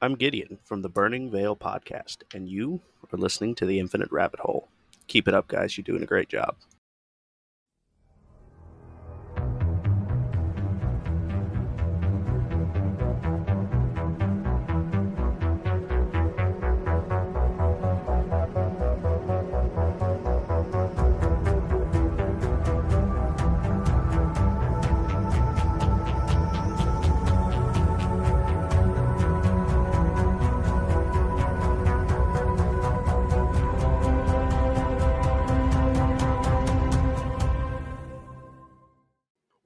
I'm Gideon from the Burning Veil podcast, and you are listening to The Infinite Rabbit Hole. Keep it up, guys. You're doing a great job.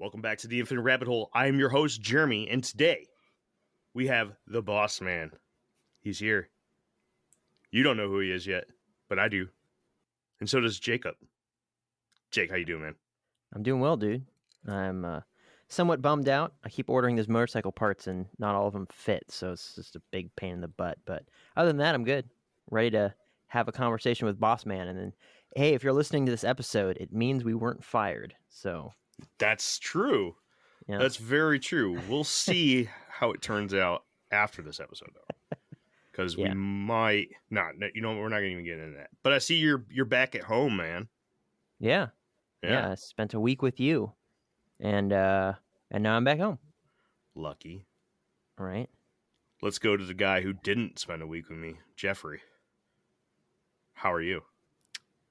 Welcome back to the Infinite Rabbit Hole. I am your host, Jeremy, and today we have the boss man. He's here. You don't know who he is yet, but I do. And so does Jacob. Jake, how you doing, man? I'm doing well, dude. I'm somewhat bummed out. I keep ordering these motorcycle parts, and not all of them fit, so it's just a big pain in the butt. But other than that, I'm good. Ready to have a conversation with Boss Man. And then, hey, if you're listening to this episode, it means we weren't fired. So that's true. Yeah. That's very true. We'll see how it turns out after this episode, though, because we might not. You know, we're not going to even get into that. But I see you're back at home, man. Yeah. I spent a week with you, and now I'm back home. Lucky. All right. Let's go to the guy who didn't spend a week with me, Jeffrey. How are you?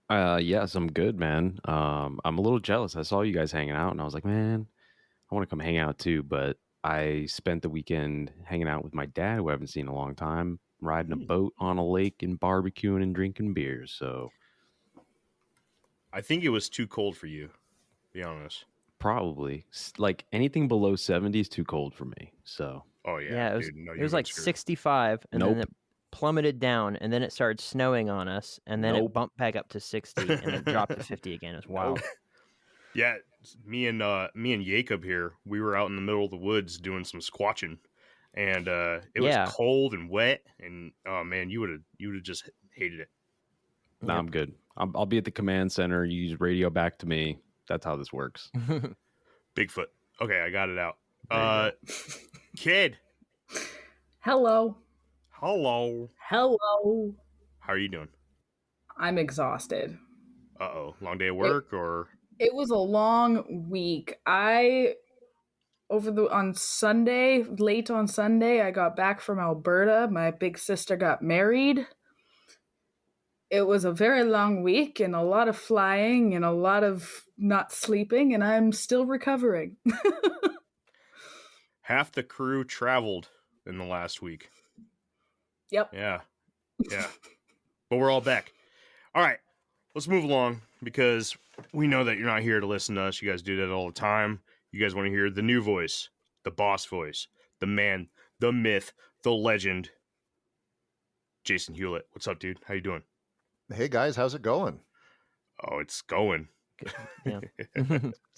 Yes, I'm good, man. I'm a little jealous. I saw you guys hanging out, and I was like, man, I want to come hang out too. But I spent the weekend hanging out with my dad, who I haven't seen in a long time, riding a boat on a lake and barbecuing and drinking beers. So I think it was too cold for you, to be honest. Probably. Like anything below 70 is too cold for me. So. Oh, yeah. It was like 65, and then it plummeted down, and then it started snowing on us, and then it bumped back up to 60, and it dropped to 50 again. It was wild. Yeah, me and Jacob here, we were out in the middle of the woods doing some squatching, and it was cold and wet, and oh man, you would have just hated it. No, I'm good. I'll be at the command center. You use radio back to me. That's how this works. Bigfoot. Okay, I got it out. Kid. Hello. Hello. Hello. How are you doing? I'm exhausted. Uh-oh. Long day at work or? It was a long week. On Sunday, late on Sunday, I got back from Alberta. My big sister got married. It was a very long week and a lot of flying and a lot of not sleeping, and I'm still recovering. Half the crew traveled in the last week. Yep. Yeah. But we're all back. All right. Let's move along because we know that you're not here to listen to us. You guys do that all the time. You guys want to hear the new voice, the boss voice, the man, the myth, the legend, Jason Hewlett. What's up, dude? How you doing? Hey, guys. How's it going? Oh, it's going. Yeah.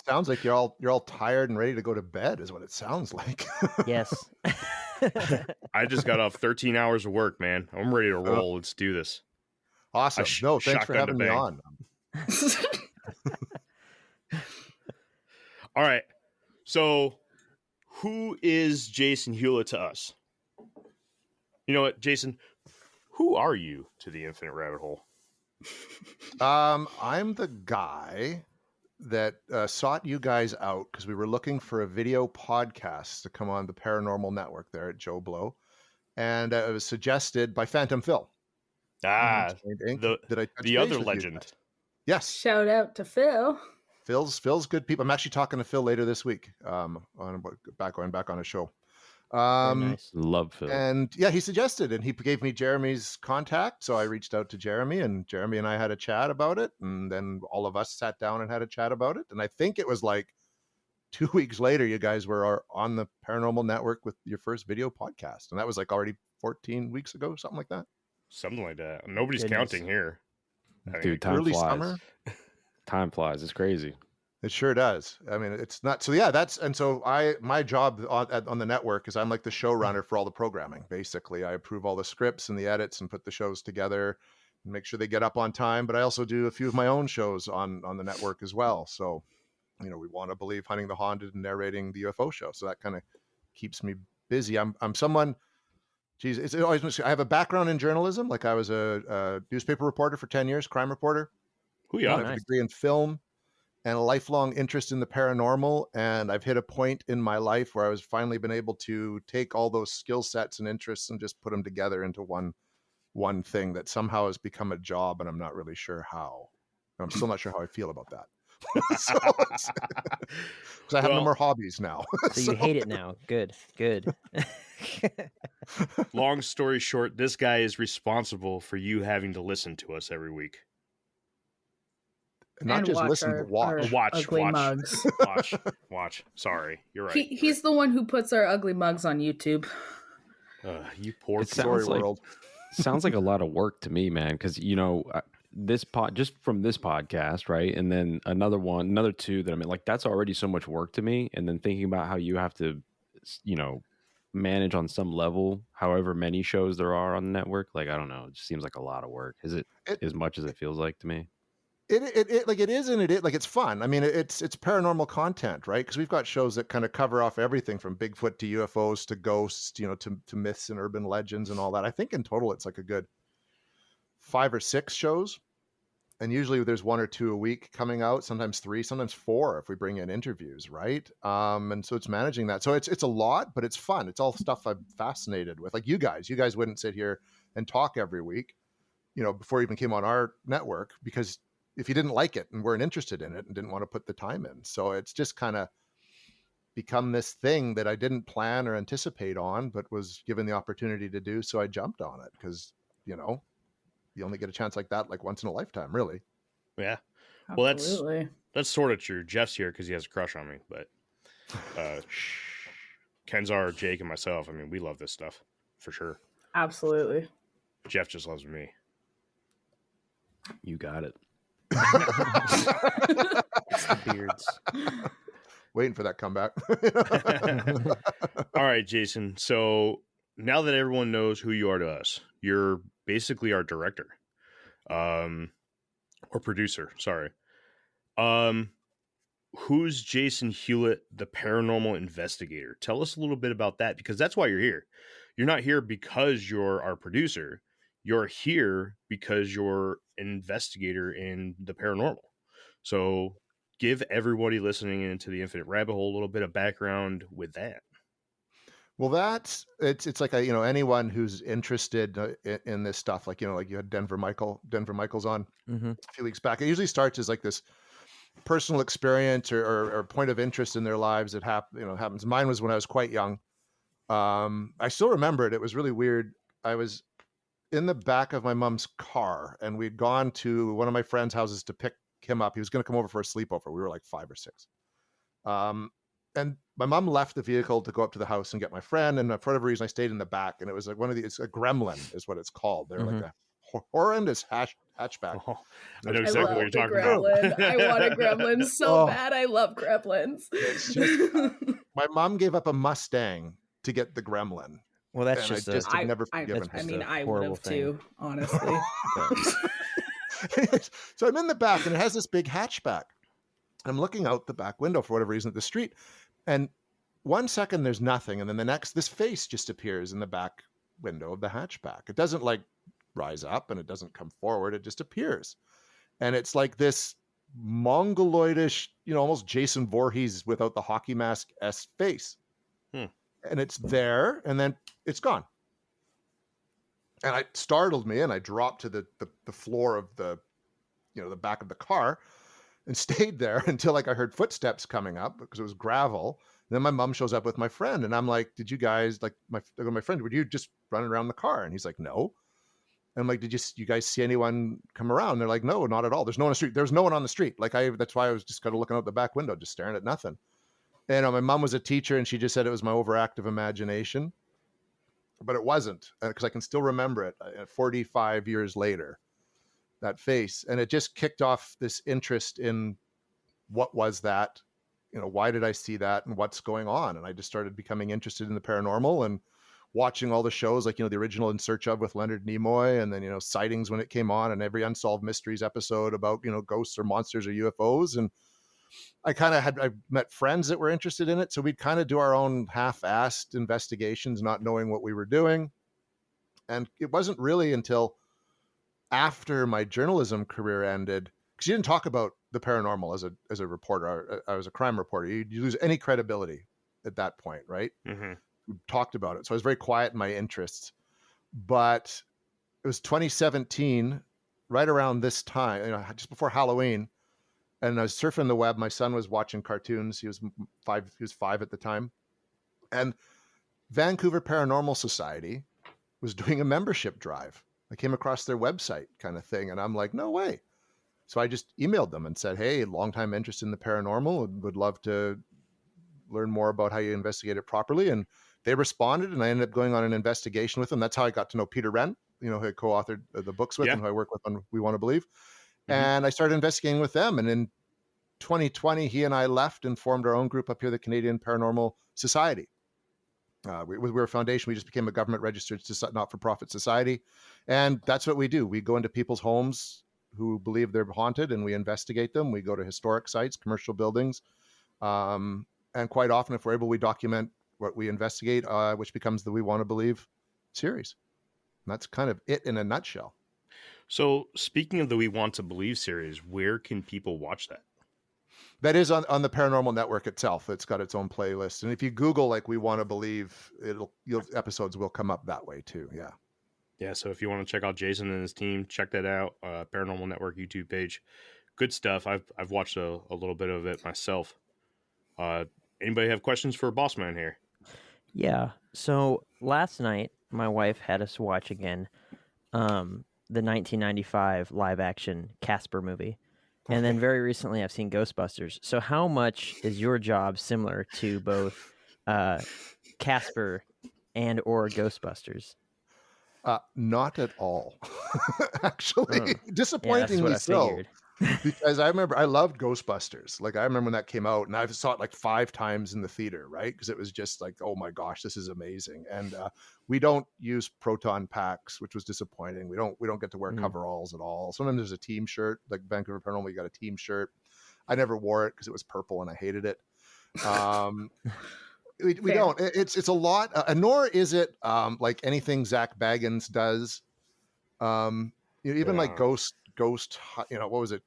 Sounds like you're all tired and ready to go to bed is what it sounds like. Yes. I just got off 13 hours of work, man. I'm ready to roll. Let's do this. Awesome. Thanks for having me on. All right. So who is Jason Hewlett to us? You know what, Jason? Who are you to the Infinite Rabbit Hole? I'm the guy that sought you guys out because we were looking for a video podcast to come on the Paranormal Network there at Joe Blow. And it was suggested by Phantom Phil. The other legend. Yes. Shout out to Phil. Phil's good people. I'm actually talking to Phil later this week. Going back on a show. Nice. Love Phil. And yeah, he suggested, and he gave me Jeremy's contact. So I reached out to Jeremy, and Jeremy and I had a chat about it. And then all of us sat down and had a chat about it. And I think it was like 2 weeks later, you guys were on the Paranormal Network with your first video podcast. And that was like already 14 weeks ago, something like that. Something like that. Nobody's counting here. Dude, time early flies. Summer. Time flies. It's crazy. It sure does. I mean, it's not. So yeah, my job on the network is I'm like the showrunner for all the programming. Basically, I approve all the scripts and the edits and put the shows together and make sure they get up on time. But I also do a few of my own shows on the network as well. So, we want to believe Hunting the Haunted and narrating the UFO show. So that kind of keeps me busy. I'm someone Geez, it's always. I have a background in journalism. Like I was a newspaper reporter for 10 years, crime reporter. Who I ya? have a nice. degree in film and a lifelong interest in the paranormal. And I've hit a point in my life where I was finally been able to take all those skill sets and interests and just put them together into one thing that somehow has become a job, and I'm not really sure how. I'm still not sure how I feel about that. So because I have no Well- more hobbies now. So you hate it now. Good. Long story short, this guy is responsible for you having to listen to us every week. Not And just watch listen, our- but watch. our- Watch, Ugly watch, mugs. watch. Sorry, you're right. He's the one who puts our ugly mugs on YouTube. You poor It people. Story sounds like world. sounds like a lot of work to me, man. Because this just from this podcast, right, and then another two that I'm in, like that's already so much work to me. And then thinking about how you have to, manage on some level, however many shows there are on the network. Like I don't know, it just seems like a lot of work. Is it as much as it feels like to me? It like it is, and it like it's fun. I mean, it's paranormal content, right? Because we've got shows that kind of cover off everything from Bigfoot to UFOs to ghosts, to myths and urban legends and all that. I think in total it's like a good 5 or 6 shows, and usually there's 1 or 2 a week coming out. Sometimes 3, sometimes 4 if we bring in interviews, right? And so it's managing that. So it's a lot, but it's fun. It's all stuff I'm fascinated with. Like you guys wouldn't sit here and talk every week, before you even came on our network, because if you didn't like it and weren't interested in it and didn't want to put the time in. So it's just kind of become this thing that I didn't plan or anticipate on, but was given the opportunity to do. So I jumped on it because, you only get a chance like that like once in a lifetime, really. Yeah. Well, Absolutely. that's sort of true. Jeff's here because he has a crush on me, but Kenzar, Jake, and myself, I mean, we love this stuff for sure. Absolutely. Jeff just loves me. You got it. It's the beards. Waiting for that comeback. All right, Jason. So now that everyone knows who you are to us, you're basically our director, or producer. Sorry. Who's Jason Hewlett, the paranormal investigator? Tell us a little bit about that, because that's why you're here. You're not here because you're our producer. You're here because you're an investigator in the paranormal. So give everybody listening into the Infinite Rabbit Hole a little bit of background with that. Well, it's like anyone who's interested in this stuff, like you had Denver Michaels on Mm-hmm. a few weeks back. It usually starts as like this personal experience or point of interest in their lives that happens. Mine was when I was quite young. I still remember it. It was really weird. I was in the back of my mom's car, and we'd gone to one of my friend's houses to pick him up. He was going to come over for a sleepover. We were like 5 or 6. And my mom left the vehicle to go up to the house and get my friend. And for whatever reason, I stayed in the back. And it was like it's a gremlin is what it's called. They're like a horrendous hatchback. Oh, I know I exactly love what you're the talking gremlin. about. I want a gremlin so Oh. bad. I love gremlins. It's just my mom gave up a Mustang to get the gremlin. Well, that's And just I just have never I forgiven that's her. mean, a I would horrible have thing. too, honestly. So I'm in the back, and it has this big hatchback. I'm looking out the back window for whatever reason at the street, and 1 second there's nothing, and then the next, this face just appears in the back window of the hatchback. It doesn't like rise up, and it doesn't come forward. It just appears, and it's like this mongoloidish, almost Jason Voorhees without the hockey mask face. And it's there, and then it's gone. And it startled me, and I dropped to the floor of the back of the car and stayed there until like I heard footsteps coming up because it was gravel. And then my mom shows up with my friend, and I'm like, did you guys, like my friend, were you just running around the car? And he's like, no. And I'm like, did you guys see anyone come around? And they're like, no, not at all. There's no one on the street. There's no one on the street. That's why I was just kind of looking out the back window, just staring at nothing. And my mom was a teacher, and she just said it was my overactive imagination, but it wasn't, because I can still remember it 45 years later, that face. And it just kicked off this interest in what was that, why did I see that, and what's going on? And I just started becoming interested in the paranormal and watching all the shows, like, the original In Search Of with Leonard Nimoy, and then, Sightings when it came on, and every Unsolved Mysteries episode about, ghosts or monsters or UFOs. And I met friends that were interested in it. So we'd kind of do our own half-assed investigations, not knowing what we were doing. And it wasn't really until after my journalism career ended, because you didn't talk about the paranormal as a reporter. I was a crime reporter. You lose any credibility at that point, right? Mm-hmm. We talked about it. So I was very quiet in my interests. But it was 2017, right around this time, just before Halloween, and I was surfing the web. My son was watching cartoons. He was 5. He was 5 at the time, and Vancouver Paranormal Society was doing a membership drive. I came across their website, kind of thing, and I'm like, no way. So I just emailed them and said, hey, longtime interest in the paranormal, would love to learn more about how you investigate it properly. And they responded, and I ended up going on an investigation with them. That's how I got to know Peter Wren, who I co-authored the books with, and who I work with on We Want to Believe. And I started investigating with them. And in 2020, he and I left and formed our own group up here, the Canadian Paranormal Society. We're a foundation. We just became a government registered not-for-profit society. And that's what we do. We go into people's homes who believe they're haunted, and we investigate them. We go to historic sites, commercial buildings. And quite often, if we're able, we document what we investigate, which becomes the We Want to Believe series. And that's kind of it in a nutshell. So speaking of the We Want to Believe series, where can people watch that? That is on the Paranormal Network itself. It's got its own playlist. And if you Google like We Want to Believe, episodes will come up that way too. Yeah. Yeah. So if you want to check out Jason and his team, check that out. Paranormal Network YouTube page. Good stuff. I've watched a little bit of it myself. Anybody have questions for Boss Man here? Yeah. So last night, my wife had us watch again the 1995 live action Casper movie. And then very recently, I've seen Ghostbusters. So how much is your job similar to both Casper and or Ghostbusters? Not at all. Actually, Yeah, disappointingly that's what I so. figured. Because I remember I loved Ghostbusters. Like I remember when that came out, and I saw it like 5 times in the theater, right? Because it was just like, oh my gosh, this is amazing. And we don't use proton packs, which was disappointing. We don't get to wear coveralls at all. Sometimes there's a team shirt, like Vancouver Paranormal. We got a team shirt. I never wore it because it was purple and I hated it. We don't. It's a lot, and nor is it like anything Zach Baggins does. Even like Ghost. What was it?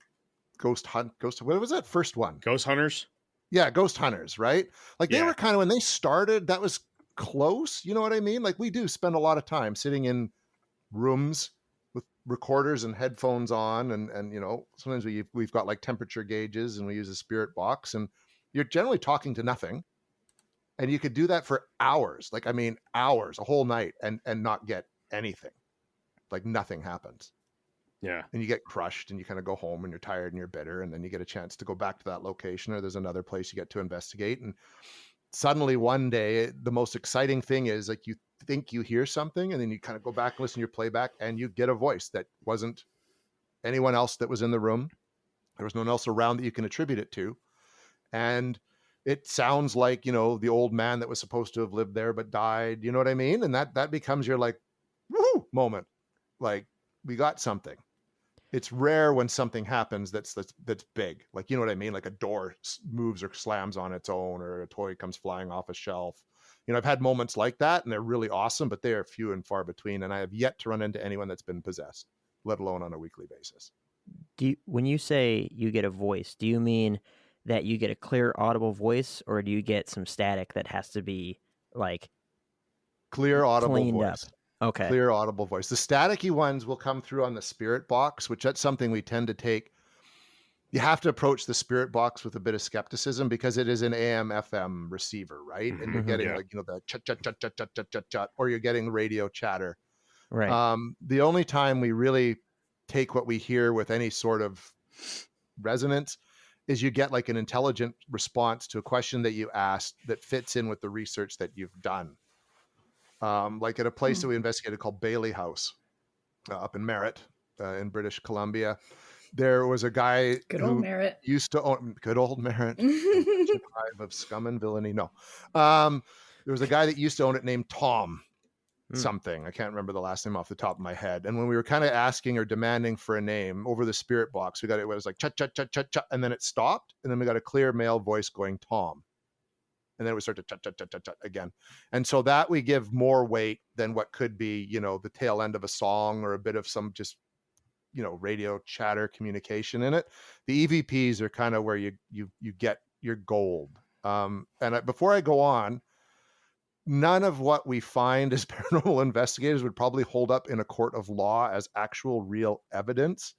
What was that first one? Ghost Hunters. Yeah, Ghost Hunters. Right. Like they were kind of, when they started, that was close. You know what I mean? Like we do spend a lot of time sitting in rooms with recorders and headphones on, and sometimes we've got like temperature gauges, and we use a spirit box, and you're generally talking to nothing. And you could do that for hours, hours, a whole night, and not get anything. Like nothing happens. Yeah. And you get crushed, and you kind of go home, and you're tired and you're bitter, and then you get a chance to go back to that location, or there's another place you get to investigate. And suddenly one day, the most exciting thing is like you think you hear something, and then you kind of go back and listen to your playback, and you get a voice that wasn't anyone else that was in the room. There was no one else around that you can attribute it to. And it sounds like, the old man that was supposed to have lived there but died. You know what I mean? And that becomes your like, woohoo moment. Like we got something. It's rare when something happens that's big. Like, you know what I mean? Like a door moves or slams on its own, or a toy comes flying off a shelf. I've had moments like that, and they're really awesome, but they are few and far between. And I have yet to run into anyone that's been possessed, let alone on a weekly basis. When you say you get a voice, do you mean that you get a clear audible voice, or do you get some static that has to be like clear audible cleaned voice? Up? Okay. Clear audible voice. The staticky ones will come through on the spirit box, which that's something we tend to take. You have to approach the spirit box with a bit of skepticism, because it is an AM FM receiver, right? And you're getting the chut chut chut chut chut chut chut chut, or you're getting radio chatter. Right. The only time we really take what we hear with any sort of resonance is you get like an intelligent response to a question that you asked that fits in with the research that you've done. Like at a place that we investigated called Bailey House up in Merritt in British Columbia. There was a guy Merritt used to own good old Merritt, tribe of scum and villainy. No, there was a guy that used to own it named Tom something. I can't remember the last name off the top of my head. And when we were kind of asking or demanding for a name over the spirit box, it was like chut chut chut chut chut, and then it stopped, and then we got a clear male voice going Tom. And then we start to tut, tut, tut, tut, tut again. And so that we give more weight than what could be, the tail end of a song or a bit of some just, radio chatter communication in it. The EVPs are kind of where you get your gold. Before I go on, none of what we find as paranormal investigators would probably hold up in a court of law as actual real evidence.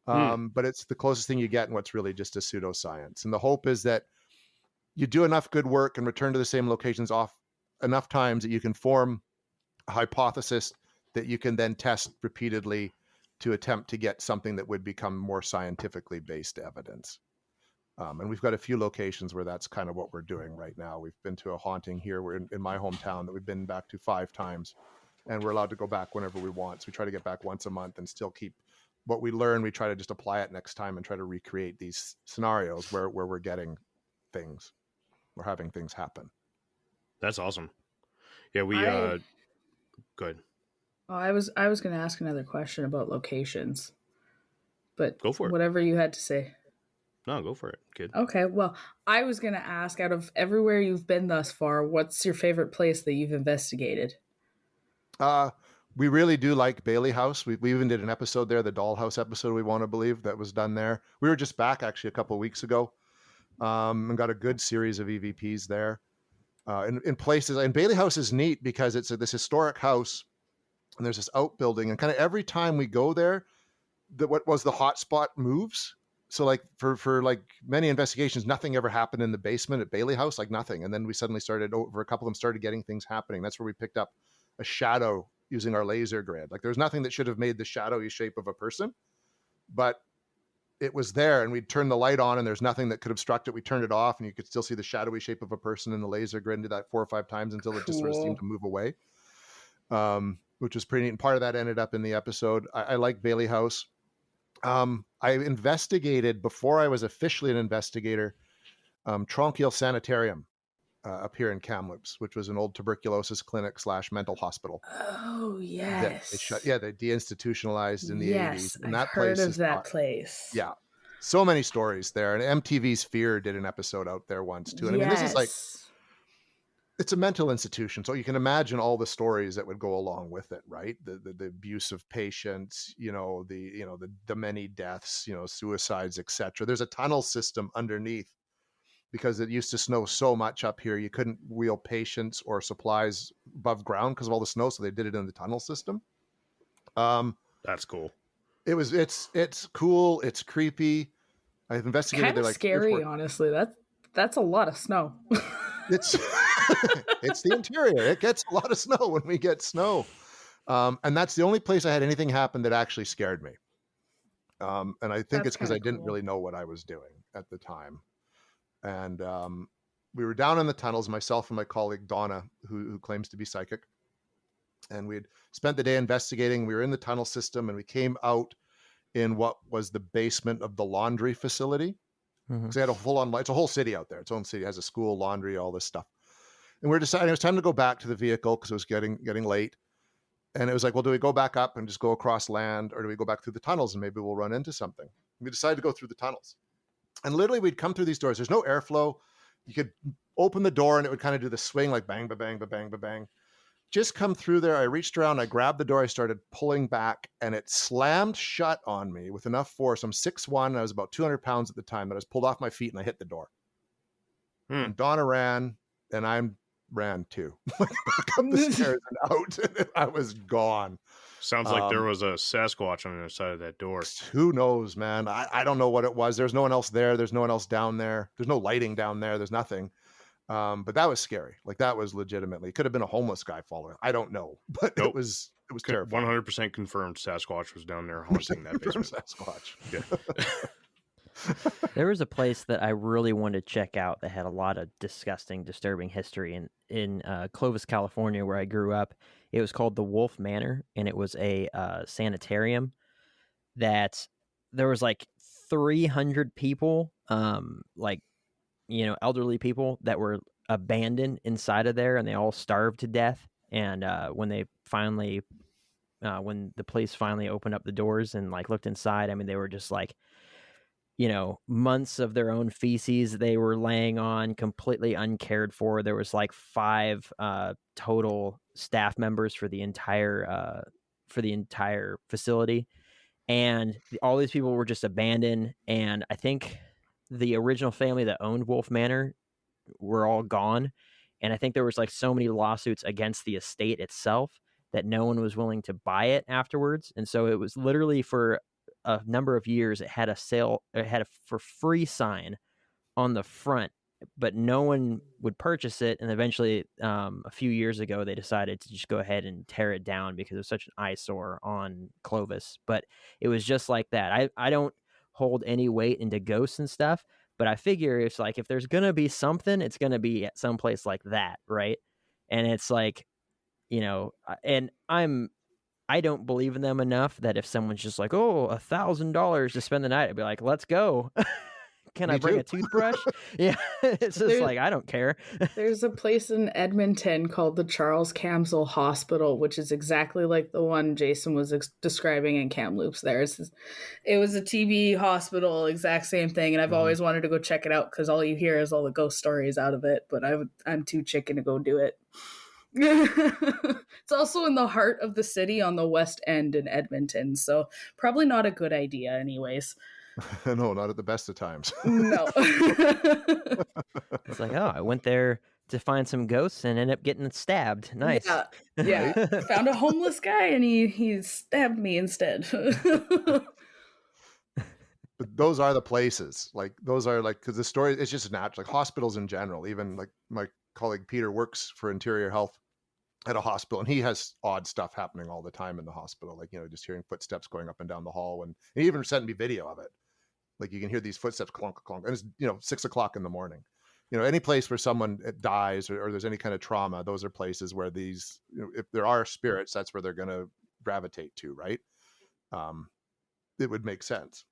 But it's the closest thing you get in what's really just a pseudoscience. And the hope is that you do enough good work and return to the same locations off enough times that you can form a hypothesis that you can then test repeatedly to attempt to get something that would become more scientifically based evidence. And we've got a few locations where that's kind of what we're doing right now. We've been to a haunting here. We're in my hometown that we've been back to 5 times, and we're allowed to go back whenever we want. So we try to get back once a month and still keep what we learn. We try to just apply it next time and try to recreate these scenarios where we're getting things. We're having things happen. That's awesome. Yeah, we good. Oh, I was going to ask another question about locations, but go for it. Whatever you had to say. No, go for it, kid. Okay, well, I was going to ask, out of everywhere you've been thus far, what's your favorite place that you've investigated? We really do like Bailey House. We even did an episode there, the Dollhouse episode, we want to believe, that was done there. We were just back actually a couple of weeks ago. And got a good series of EVPs there. In places, and Bailey House is neat because it's this historic house, and there's this outbuilding, and kind of every time we go there, what was the hot spot moves. So like for like many investigations, nothing ever happened in the basement at Bailey House, like nothing. And then we suddenly started, over a couple of them started getting things happening. That's where we picked up a shadow using our laser grid. Like there was nothing that should have made the shadowy shape of a person, but it was there, and we'd turn the light on and there's nothing that could obstruct it. We turned it off and you could still see the shadowy shape of a person in the laser grid, and did that 4 or 5 times until it just sort of seemed to move away, which was pretty neat. And part of that ended up in the episode. I like Bailey House. I investigated, before I was officially an investigator, Tronquil Sanitarium up here in Kamloops, which was an old tuberculosis clinic / mental hospital. Oh, yes. They deinstitutionalized in the 80s. And I've heard of that place. Yeah. So many stories there. And MTV's Fear did an episode out there once too. And I mean, this is like, it's a mental institution. So you can imagine all the stories that would go along with it, right? The abuse of patients, the many deaths, suicides, etc. There's a tunnel system underneath, because it used to snow so much up here, you couldn't wheel patients or supplies above ground because of all the snow. So they did it in the tunnel system. That's cool. It's cool. It's creepy. I've investigated. Kind of like scary, honestly. That's a lot of snow. It's it's the interior. It gets a lot of snow when we get snow, and that's the only place I had anything happen that actually scared me. And I think it's because I didn't really know what I was doing at the time. And we were down in the tunnels, myself and my colleague Donna, who claims to be psychic. And we'd spent the day investigating. We were in the tunnel system, and we came out in what was the basement of the laundry facility. Because they had a full-on, it's a whole city out there. Its own city, it has a school, laundry, all this stuff. And we're deciding it was time to go back to the vehicle because it was getting late. And it was like, well, do we go back up and just go across land, or do we go back through the tunnels and maybe we'll run into something? We decided to go through the tunnels. And literally we'd come through these doors. There's no airflow. You could open the door and it would kind of do the swing, like bang, ba bang, ba bang, ba bang. Just come through there. I reached around, I grabbed the door, I started pulling back, and it slammed shut on me with enough force. I'm 6'1", and I was about 200 pounds at the time, but I was pulled off my feet and I hit the door. And Donna ran, and I ran too. Back up the stairs and out, and I was gone. Sounds like there was a Sasquatch on the other side of that door. Who knows, man? I don't know what it was. There's no one else there. There's no one else down there. There's no lighting down there. There's nothing. But that was scary. Like, that was legitimately, it could have been a homeless guy following. I don't know, but it was terrifying. 100% confirmed Sasquatch was down there haunting that basement. Sasquatch. Yeah. There was a place that I really wanted to check out that had a lot of disgusting, disturbing history in Clovis, California, where I grew up. It was called the Wolf Manor, and it was a sanitarium that there was like 300 people, elderly people that were abandoned inside of there, and they all starved to death. And when the police finally opened up the doors and like looked inside, I mean, they were just like months of their own feces they were laying on, completely uncared for. There was like 5 total staff members for the entire facility, and all these people were just abandoned. And I think the original family that owned Wolf Manor were all gone, and I think there was like so many lawsuits against the estate itself that no one was willing to buy it afterwards. And so it was literally for a number of years, it had a for free sign on the front, but no one would purchase it. And eventually, a few years ago, they decided to just go ahead and tear it down because it was such an eyesore on Clovis. But it was just like that. I don't hold any weight into ghosts and stuff, but I figure if there's gonna be something, it's gonna be at some place like that, right? And it's like, and I don't believe in them enough that if someone's just like, oh, $1,000 to spend the night, I'd be like, let's go. Can I bring a toothbrush? Yeah. It's just like, I don't care. There's a place in Edmonton called the Charles Camsell Hospital, which is exactly like the one Jason was describing in Kamloops there. It was a TB hospital, exact same thing. And I've always wanted to go check it out because all you hear is all the ghost stories out of it. But I'm too chicken to go do it. It's also in the heart of the city on the west end in Edmonton, so probably not a good idea anyways. No, not at the best of times. No. It's like, oh, I went there to find some ghosts and ended up getting stabbed. Nice. Yeah. Found a homeless guy and he stabbed me instead. But those are the places. Like those are like, because the story, it's just natural. Like hospitals in general, even like my colleague Peter works for Interior Health at a hospital, and he has odd stuff happening all the time in the hospital, like just hearing footsteps going up and down the hall, and he even sent me video of it. Like you can hear these footsteps clunk clunk, and it's 6:00 in the morning. Any place where someone dies or there's any kind of trauma, those are places where these, if there are spirits, that's where they're going to gravitate to, right? It would make sense.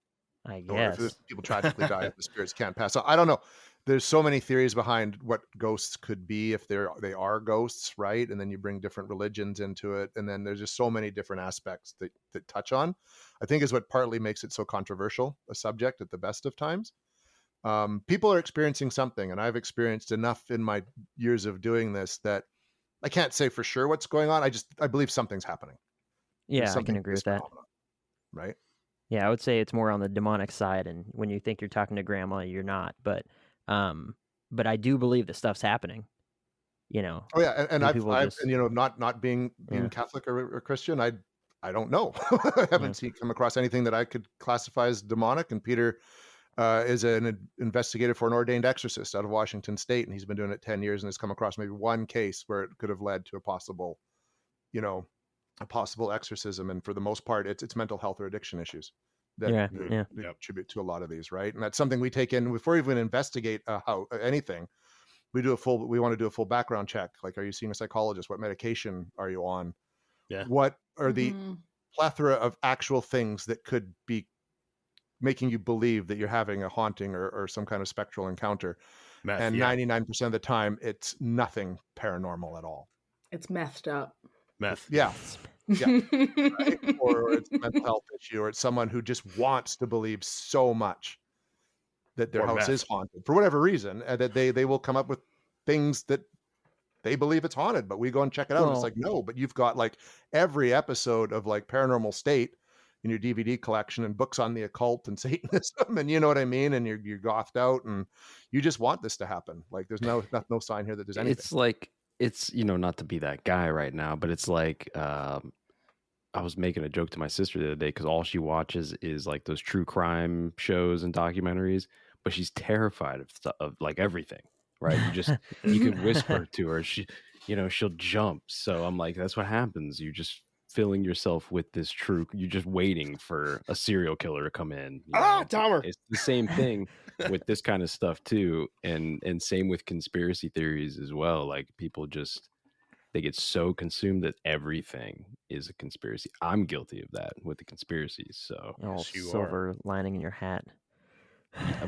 I guess. Or if people tragically die, the spirits can't pass. So I don't know. There's so many theories behind what ghosts could be if they are ghosts, right? And then you bring different religions into it, and then there's just so many different aspects that touch on. I think is what partly makes it so controversial a subject at the best of times. People are experiencing something, and I've experienced enough in my years of doing this that I can't say for sure what's going on. I believe something's happening. Yeah, I can agree with that. Right? Yeah, I would say it's more on the demonic side, and when you think you're talking to grandma, you're not. But I do believe that stuff's happening. Oh yeah, and I've just, not being Catholic or Christian, I don't know. I haven't come across anything that I could classify as demonic. And Peter is an investigator for an ordained exorcist out of Washington State, and he's been doing it 10 years and has come across maybe one case where it could have led to a possible exorcism. And for the most part, it's mental health or addiction issues that contribute to a lot of these, right? And that's something we take in before we even investigate anything. We want to do a full background check. Like, are you seeing a psychologist? What medication are you on? Yeah. What are the plethora of actual things that could be making you believe that you're having a haunting or some kind of spectral encounter? Meth, and 99% of the time, it's nothing paranormal at all. It's methed up. Meth. Yeah. Right? Or it's a mental health issue, or it's someone who just wants to believe so much that their house is haunted for whatever reason, and that they will come up with things that they believe it's haunted, but we go and check it out. And it's like, no, but you've got like every episode of like Paranormal State in your DVD collection and books on the occult and Satanism, and you know what I mean? And you're gothed out, and you just want this to happen. Like there's no sign here that there's anything. It's like, it's, not to be that guy right now, but it's like, I was making a joke to my sister the other day because all she watches is like those true crime shows and documentaries, but she's terrified of like everything, right? You can whisper to her, she'll jump. So I'm like, that's what happens. You're just filling yourself with this you're just waiting for a serial killer to come in. Tomer. It's the same thing with this kind of stuff too. And same with conspiracy theories as well. Like people they get so consumed that everything is a conspiracy. I'm guilty of that with the conspiracies. So silver lining in your hat.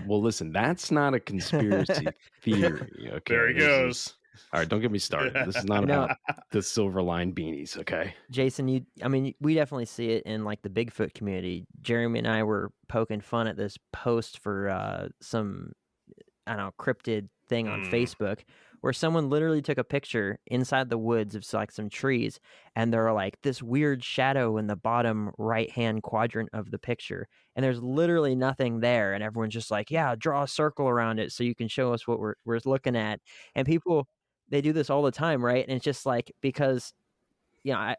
Well, listen, that's not a conspiracy theory. Okay, there he goes. All right, don't get me started. This is not No. about the silver line beanies, okay? Jason, we definitely see it in like the Bigfoot community. Jeremy and I were poking fun at this post for some, I don't know, cryptid thing on Facebook where someone literally took a picture inside the woods of like some trees, and there are like this weird shadow in the bottom right-hand quadrant of the picture, and there's literally nothing there, and everyone's just like, yeah, draw a circle around it so you can show us what we're looking at. And people, they do this all the time, right? And it's just like, because I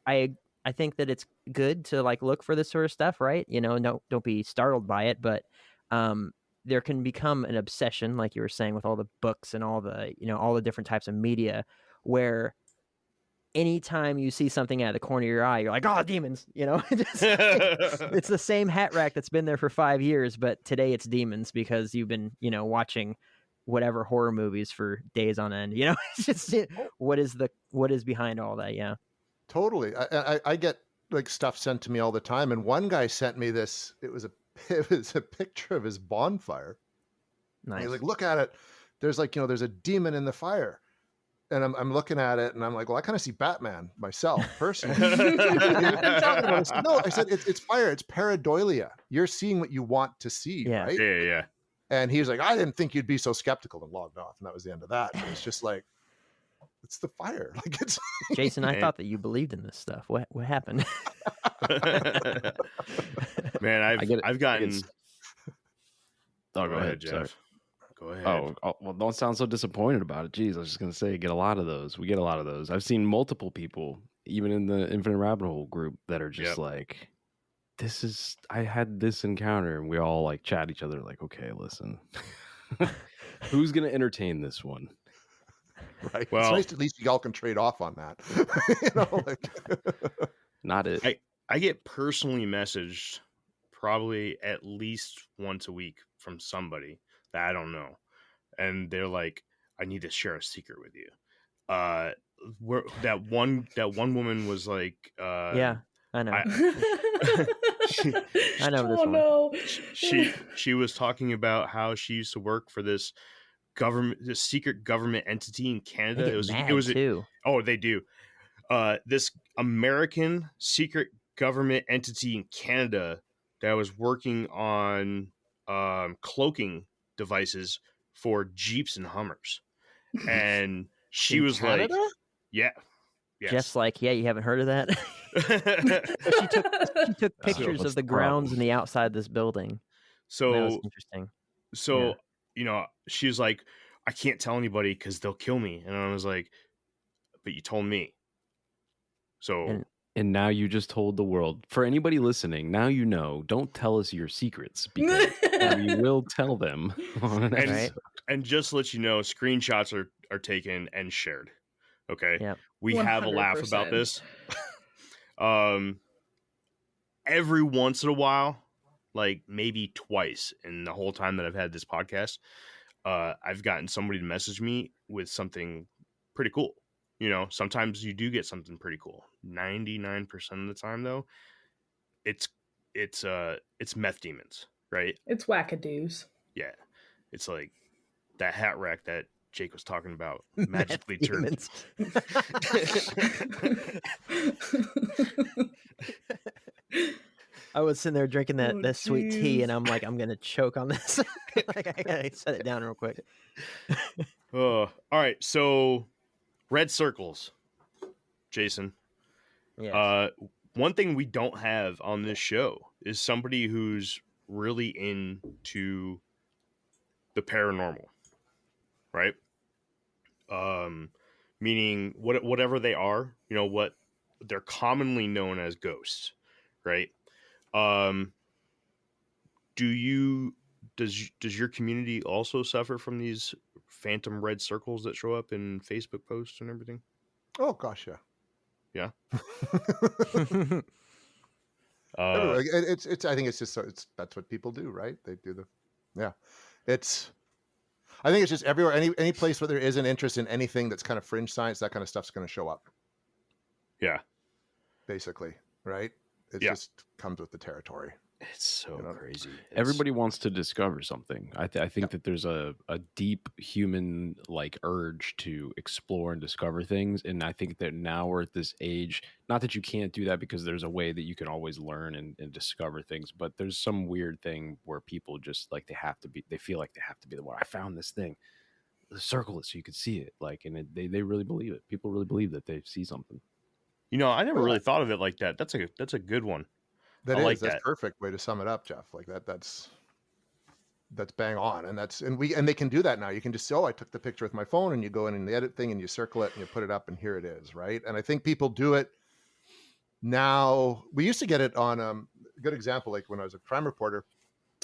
think that it's good to like look for this sort of stuff, right? No, don't be startled by it, but there can become an obsession, like you were saying, with all the books and all the different types of media, where anytime you see something out of the corner of your eye, you're like, oh, demons, it's the same hat rack that's been there for 5 years, but today it's demons because you've been, watching whatever horror movies for days on end. It's just what is behind all that. Yeah. Totally. I get like stuff sent to me all the time. And one guy sent me this. It was a picture of his bonfire. Nice. And he's like, look at it. There's like, there's a demon in the fire. And I'm looking at it and I'm like, well, I kind of see Batman myself personally. No, I said, it's fire. It's pareidolia. You're seeing what you want to see, Yeah. right? Yeah. And he was like, I didn't think you'd be so skeptical, and logged off. And that was the end of that. But it's just like, it's the fire. Like it's Jason, I thought that you believed in this stuff. What happened? Man, I've gotten. Oh, go ahead, Jeff. sorry. Go ahead. Oh, well, don't sound so disappointed about it. Jeez, I was just going to say, get a lot of those. We get a lot of those. I've seen multiple people, even in the Infinite Rabbit Hole group, that are just like, I had this encounter, and we all like chat each other like, okay, listen, who's going to entertain this one? right. Well, it's nice at least y'all can trade off on that. Not it. I get personally messaged probably at least once a week from somebody that I don't know, and they're like, I need to share a secret with you. That one woman was like, yeah, I know. I know this one. No. She was talking about how she used to work for this secret government entity in Canada. It was too. Oh, they do. This American secret government entity in Canada that was working on cloaking devices for Jeeps and Hummers, and she was Canada? like, "Yeah, yes. Just like, yeah, you haven't heard of that." She took pictures what's of the the grounds problem? and the outside of this building. That was So interesting. So, she was like, I can't tell anybody because they'll kill me. And I was like, but you told me. So, And now you just told the world. For anybody listening, now you know. Don't tell us your secrets because we will tell them on an and, episode. and just to let you know, screenshots are taken and shared. Okay. Yep. We have a laugh about this. Every once in a while, like maybe twice in the whole time that I've had this podcast, I've gotten somebody to message me with something pretty cool. Sometimes you do get something pretty cool. 99% of the time, though, it's meth demons, right? It's wackadoos. Yeah, it's like that hat rack that Jake was talking about magically turned. I was sitting there drinking that sweet tea, jeez. and I'm like, I'm gonna choke on this. Like, I gotta set it down real quick. All right, so red circles, Jason. Yeah. One thing we don't have on this show is somebody who's really into the paranormal, right? Meaning whatever they are, what they're commonly known as ghosts, right? Does your community also suffer from these phantom red circles that show up in Facebook posts and everything? Oh gosh, yeah. Yeah. Everywhere. It's. I think it's just that's what people do, right? They do yeah. I think it's just everywhere. Any place where there is an interest in anything that's kind of fringe science, that kind of stuff's going to show up. Yeah. Basically, right? It Yeah. just comes with the territory. It's so crazy. Everybody wants to discover something. I think that there's a deep human like urge to explore and discover things. And I think that now we're at this age, not that you can't do that because there's a way that you can always learn and discover things, but there's some weird thing where people just like they feel like they have to be the one. I found this thing. Circle it so you could see it. Like, and they really believe it. People really believe that they see something. You know, I never really thought of it like that. That's a good one. That's perfect way to sum it up, Jeff. Like that's bang on. And they can do that now. You can just say, oh, I took the picture with my phone, and you go in the edit thing and you circle it and you put it up and here it is. Right. And I think people do it now. We used to get it on a good example. Like when I was a crime reporter,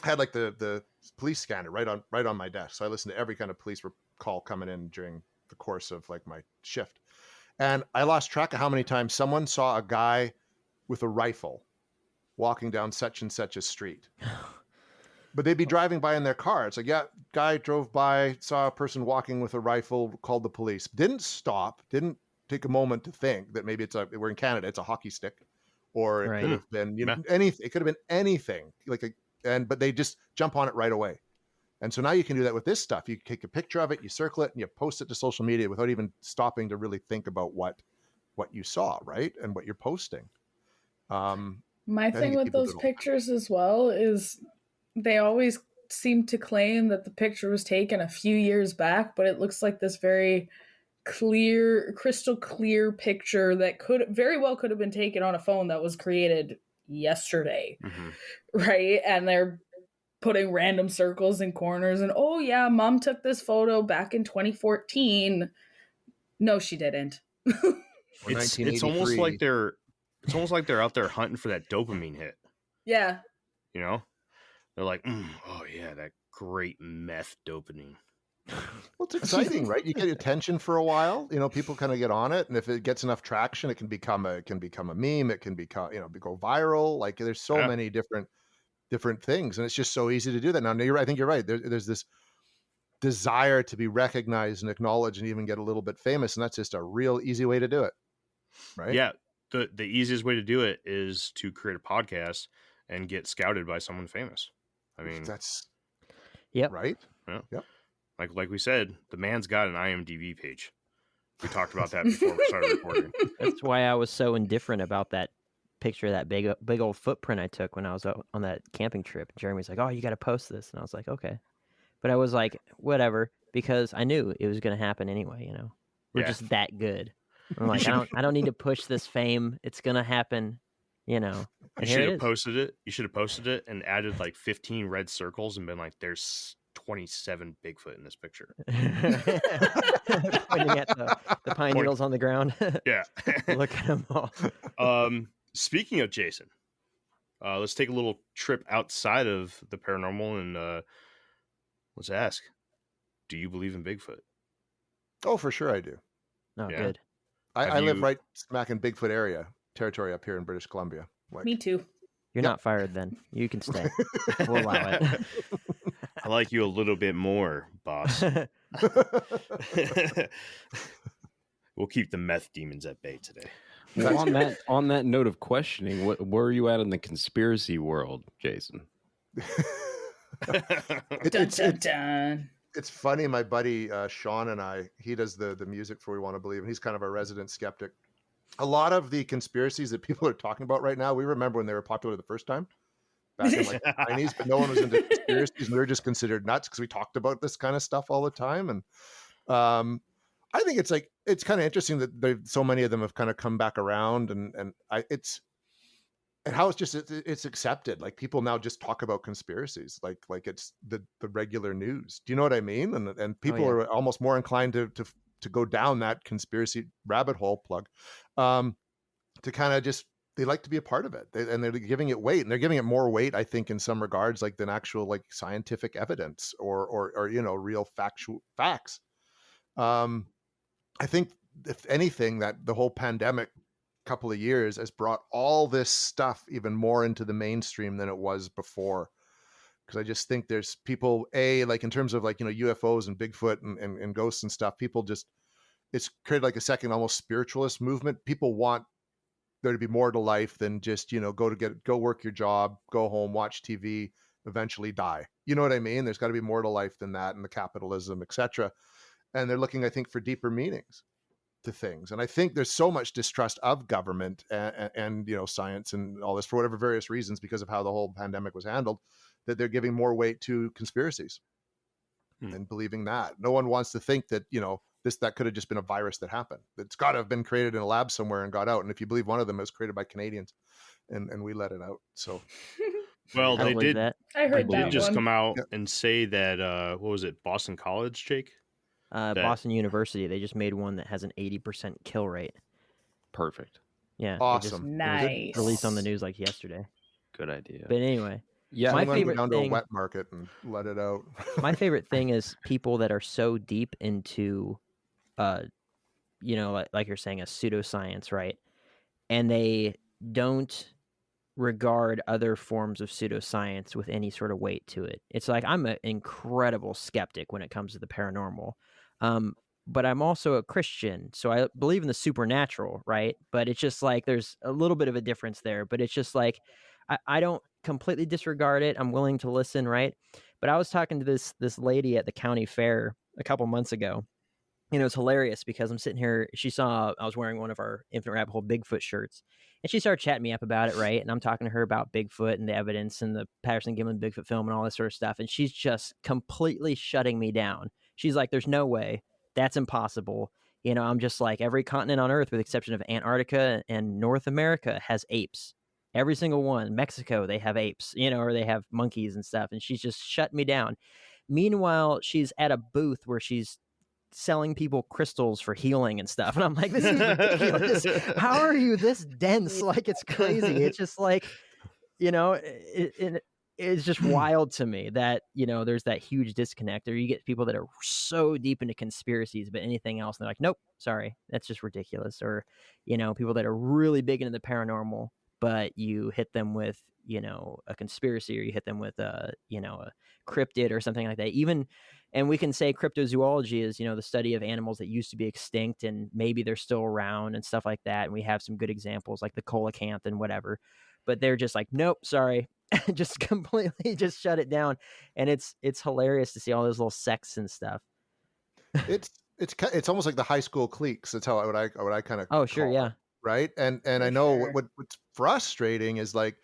I had like the police scanner right on my desk. So I listened to every kind of police call coming in during the course of like my shift. And I lost track of how many times someone saw a guy with a rifle walking down such and such a street. But they'd be driving by in their car. It's like, yeah, guy drove by, saw a person walking with a rifle, called the police. Didn't stop, didn't take a moment to think that maybe we're in Canada, it's a hockey stick. Or it could have been anything. It could have been anything. But they just jump on it right away. And so now you can do that with this stuff. You take a picture of it, you circle it, and you post it to social media without even stopping to really think about what you saw, right? And what you're posting. My thing with those pictures as well is they always seem to claim that the picture was taken a few years back, but it looks like this very clear, crystal clear picture that could have been taken on a phone that was created yesterday. Right? And they're putting random circles and corners and, oh yeah, mom took this photo back in 2014. No, she didn't. It's almost like they're out there hunting for that dopamine hit. Yeah. You know? They're like, oh yeah, that great meth dopamine. Well, it's exciting, right? You get attention for a while. You know, people kind of get on it, and if it gets enough traction, it can become a meme. It can become, go viral. Like there's so many different things, and it's just so easy to do that now. I think you're right. There's this desire to be recognized and acknowledged, and even get a little bit famous, and that's just a real easy way to do it, right? Yeah, the easiest way to do it is to create a podcast and get scouted by someone famous. I mean, that's right. Yeah. Yep. Like we said, the man's got an IMDb page. We talked about that before we started recording. That's why I was so indifferent about that picture of that big old footprint I took when I was out on that camping trip. Jeremy's like, oh, you got to post this. And I was like, okay. But I was like, whatever, because I knew it was going to happen anyway, We're just that good. I'm like, I don't need to push this fame. It's going to happen, And you should have posted it. You should have posted it and added like 15 red circles and been like, there's 27 Bigfoot in this picture. Pointing at the pine needles on the ground. Yeah. Look at them all. Speaking of Jason, let's take a little trip outside of the paranormal and let's ask, do you believe in Bigfoot? Oh, for sure I do. Oh, yeah. Good. I live right smack in Bigfoot territory up here in British Columbia. Me too. You're not fired then. You can stay. We'll allow it. I like you a little bit more, boss. We'll keep the meth demons at bay today. Well, on that note of questioning, where are you at in the conspiracy world, Jason? It's funny. My buddy Sean and he does the music for We Want to Believe, and he's kind of our resident skeptic. A lot of the conspiracies that people are talking about right now, we remember when they were popular the first time, back in like the 90s, but no one was into conspiracies, and we were just considered nuts because we talked about this kind of stuff all the time. And I think it's kind of interesting that so many of them have kind of come back around, and how it's accepted. Like people now just talk about conspiracies, like it's the regular news. Do you know what I mean? And people are almost more inclined to go down that conspiracy rabbit hole to kind of just, they like to be a part of it, and they're giving it weight, and they're giving it more weight, I think, in some regards, like than actual like scientific evidence or real factual facts. I think if anything, that the whole pandemic couple of years has brought all this stuff even more into the mainstream than it was before. Because I just think there's people, like in terms of like, UFOs and Bigfoot and ghosts and stuff, people just, it's created like a second almost spiritualist movement. People want there to be more to life than just, go work your job, go home, watch TV, eventually die. You know what I mean? There's got to be more to life than that, and the capitalism, etc. And they're looking, I think, for deeper meanings to things. And I think there's so much distrust of government and science and all this for whatever various reasons, because of how the whole pandemic was handled, that they're giving more weight to conspiracies and believing that. No one wants to think that, that could have just been a virus that happened. It's got to have been created in a lab somewhere and got out. And if you believe one of them, it was created by Canadians and we let it out. So, well, I they believe did. that. I heard They that did just one. come out and say that what was it, Boston College, Jake? Boston University, they just made one that has an 80% kill rate. Perfect. Yeah. Awesome. It was Nice. released on the news like yesterday. Good idea. But anyway, Yeah, my I'm gonna favorite go down to thing- a wet market and let it out. my favorite thing is people that are so deep into, like you're saying, a pseudoscience, right? And they don't regard other forms of pseudoscience with any sort of weight to it. It's like I'm an incredible skeptic when it comes to the paranormal. But I'm also a Christian, so I believe in the supernatural, right? But it's just like there's a little bit of a difference there. But it's just like I don't completely disregard it. I'm willing to listen, right? But I was talking to this lady at the county fair a couple months ago. It was hilarious because I'm sitting here. She saw I was wearing one of our Infinite Rabbit Hole Bigfoot shirts, and she started chatting me up about it, right? And I'm talking to her about Bigfoot and the evidence and the Patterson-Gimlin Bigfoot film and all this sort of stuff. And she's just completely shutting me down. She's like, "There's no way. That's impossible." I'm just like, every continent on Earth, with the exception of Antarctica and North America, has apes. Every single one. Mexico, they have apes, or they have monkeys and stuff. And she's just shut me down. Meanwhile, she's at a booth where she's selling people crystals for healing and stuff. And I'm like, this is ridiculous. How are you this dense? Like, it's crazy. It's just like, it's just wild to me that, there's that huge disconnect. Or you get people that are so deep into conspiracies, but anything else, they're like, nope, sorry, that's just ridiculous. Or, people that are really big into the paranormal, but you hit them with, a conspiracy, or you hit them with a cryptid or something like that. And we can say cryptozoology is, the study of animals that used to be extinct and maybe they're still around and stuff like that. And we have some good examples like the coelacanth and whatever, but they're just like, nope, sorry, just completely just shut it down. And it's hilarious to see all those little sects and stuff. It's almost like the high school cliques. That's how I kind of. Oh, sure. Yeah. It, right. And I know what's frustrating is like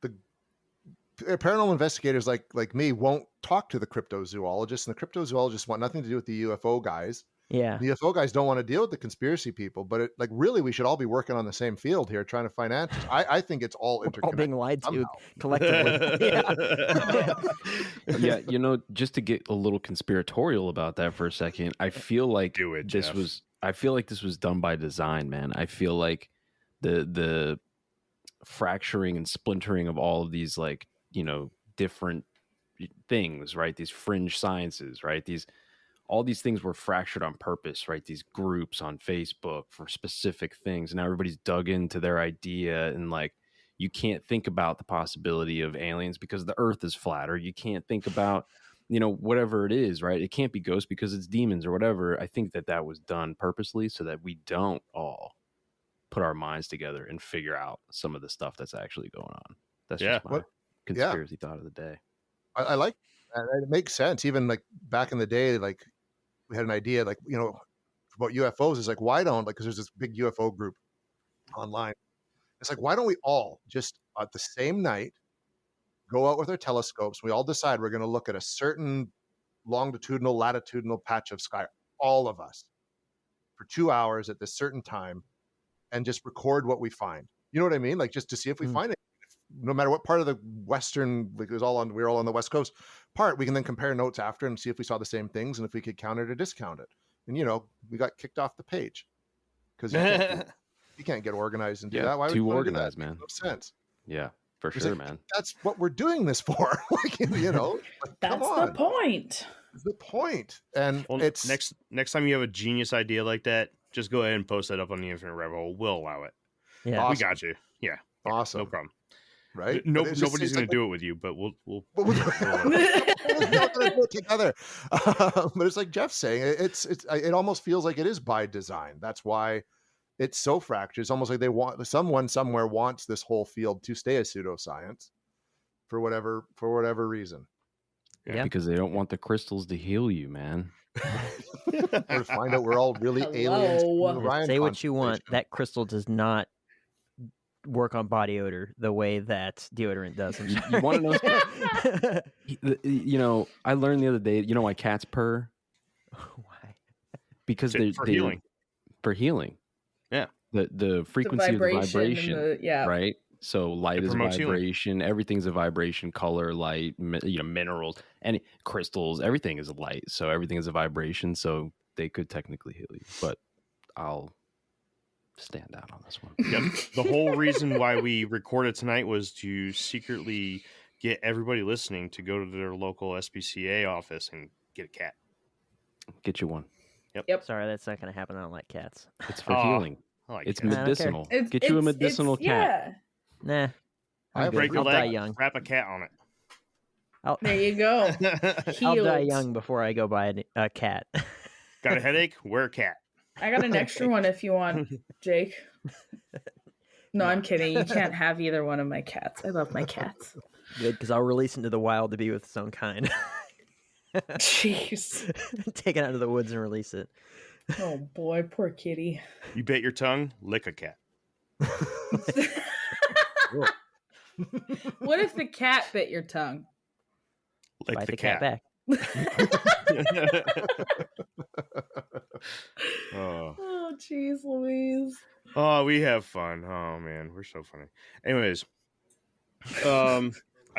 the paranormal investigators like me won't talk to the cryptozoologists, and the cryptozoologists want nothing to do with the UFO guys. Yeah. The UFO guys don't want to deal with the conspiracy people, but really we should all be working on the same field here, trying to find answers. I think it's all interconnected. All being lied to somehow. collectively. Yeah, just to get a little conspiratorial about that for a second, I feel like Jeff. I feel like this was done by design, man. I feel like the fracturing and splintering of all of these different things, right? These fringe sciences, right? All these things were fractured on purpose, right? These groups on Facebook for specific things, and now everybody's dug into their idea, and you can't think about the possibility of aliens because the Earth is flat, or you can't think about whatever it is, right? It can't be ghosts because it's demons or whatever. I think that was done purposely so that we don't all put our minds together and figure out some of the stuff that's actually going on. That's just my conspiracy thought of the day. I like that. It makes sense. Even back in the day, we had an idea about UFOs. It's why don't because there's this big UFO group online. It's why don't we all just at the same night go out with our telescopes? We all decide we're going to look at a certain longitudinal, latitudinal patch of sky, all of us, for 2 hours at this certain time, and just record what we find. You know what I mean? Just to see if we find it. No matter what part of the Western, we were all on the West Coast part, we can then compare notes after and see if we saw the same things and if we could count it or discount it. And we got kicked off the page because you can't get organized and do that. Why would too you wanna do organized, that? man. No sense. Yeah, for sure, man. That's what we're doing this for. That's the point. That's the point. And it's next time you have a genius idea like that, just go ahead and post that up on the Infinite Rabbit Hole. We'll allow it. Yeah. Awesome. We got you. Yeah. Awesome. No problem. Right? Nobody's going to do it with you, but we'll But we're not going to do it together. But it's like Jeff's saying, it almost feels like it is by design. That's why it's so fractured. It's almost like they want someone somewhere wants this whole field to stay a pseudoscience for whatever reason. Yeah. Because they don't want the crystals to heal you, man. Or to find out we're all really aliens. Hello. from the Orion Say what you want. constellation. That crystal does not work on body odor the way that deodorant does. I'm You sorry. want to know? You know, I learned the other day. You know why cats purr? Why? Because For healing. For healing. Yeah. The frequency of the vibration. yeah. Right. So light It is a promotes healing. vibration. Everything's a vibration. Color, light, minerals, and crystals. Everything is a light. So everything is a vibration. So they could technically heal you, but I'll stand out on this one. Yep. The whole reason why we recorded tonight was to secretly get everybody listening to go to their local SPCA office and get a cat. Get you one. Sorry, that's not going to happen. I don't like cats. It's for Aw, healing. I like It's cats. I don't care. medicinal. Get you a medicinal cat. Nah. I I'm break good. your I'll die leg, young. wrap a cat on it. There you go. I'll die Healed. young before I go buy a cat. Got a headache? Wear a cat. I got an extra one if you want, Jake. No, I'm kidding. You can't have either one of my cats. I love my cats. Good, because I'll release into the wild to be with its own kind. Jeez. Take it out of the woods and release it. Oh boy, poor kitty. You bit your tongue? Lick a cat. What if the cat bit your tongue? Lick Bite the the cat back. Oh. Oh, jeez, Louise. Oh, we have fun. Oh man, we're so funny. Anyways, I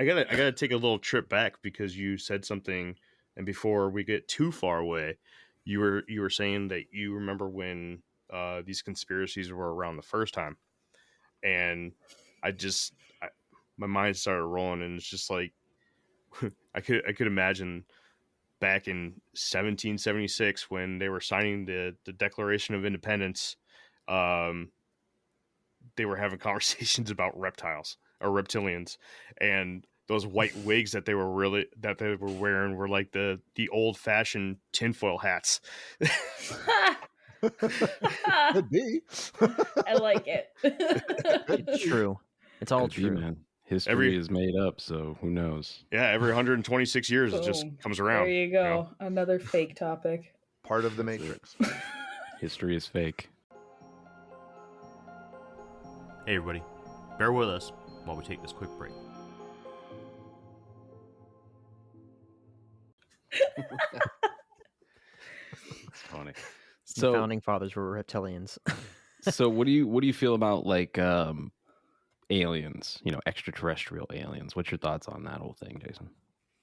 gotta take a little trip back because you said something, and before we get too far away, you were saying that you remember when these conspiracies were around the first time, and my mind started rolling, and it's just like I could imagine back in 1776 when they were signing the Declaration of Independence. They were having conversations about reptiles or reptilians, and those white wigs that they were wearing were like the old fashioned tinfoil hats. Could be. I like it. It's true. It's all Could be, true. man. History is made up, so who knows? Yeah, every 126 years it just Boom. comes around. There you go. Another fake topic. Part of the Matrix. History is fake. Hey, everybody. Bear with us while we take this quick break. It's funny. The So, founding fathers were reptilians. so what do you feel about like aliens? You know, extraterrestrial aliens. What's your thoughts on that whole thing, Jason?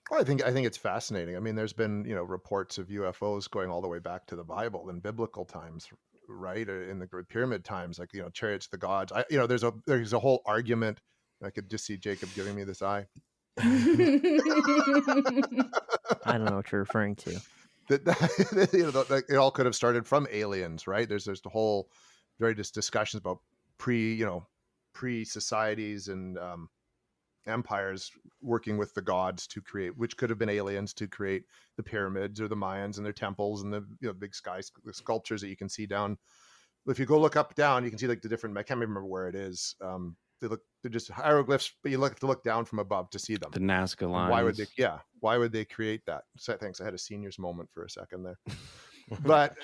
Well, I think it's fascinating. I mean, there's been reports of UFOs going all the way back to the Bible in biblical times, right? In the Great Pyramid times, like chariots of the gods. There's a whole argument. I could just see Jacob giving me this eye. I don't know what you're referring to. That it all could have started from aliens, right? There's the whole various discussions about pre societies and empires working with the gods to create, which could have been aliens to create the pyramids or the Mayans and their temples and the big the sculptures that you can see down. If you go look up down, you can see like the different. I can't remember where it is. They're just hieroglyphs, but you have to look down from above to see them. The Nazca lines. Why would they create that? So thanks. I had a seniors moment for a second there. But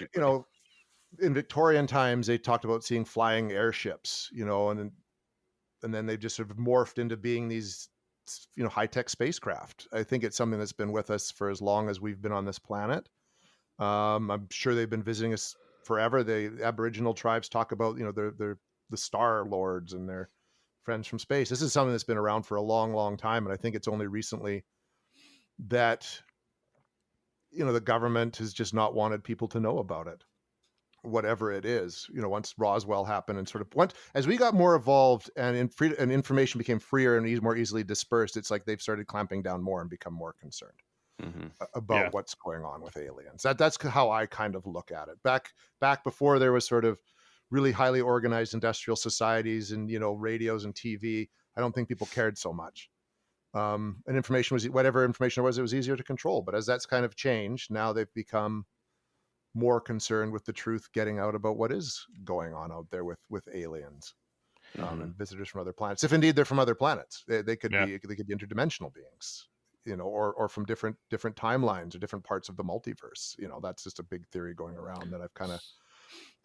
in Victorian times, they talked about seeing flying airships, and then they just sort of morphed into being these, high-tech spacecraft. I think it's something that's been with us for as long as we've been on this planet. I'm sure they've been visiting us forever. The Aboriginal tribes talk about, they're the Star Lords and their friends from space. This is something that's been around for a long, long time. And I think it's only recently that, the government has just not wanted people to know about it, whatever it is. Once Roswell happened and as we got more evolved and information became freer and more easily dispersed, it's like they've started clamping down more and become more concerned about what's going on with aliens. That's how I kind of look at it. Back before there was sort of really highly organized industrial societies and, radios and TV, I don't think people cared so much. And information was, whatever information it was easier to control. But as that's kind of changed, now they've become more concerned with the truth getting out about what is going on out there with aliens and visitors from other planets. If indeed they're from other planets, they could be interdimensional beings, or from different timelines or different parts of the multiverse. That's just a big theory going around that I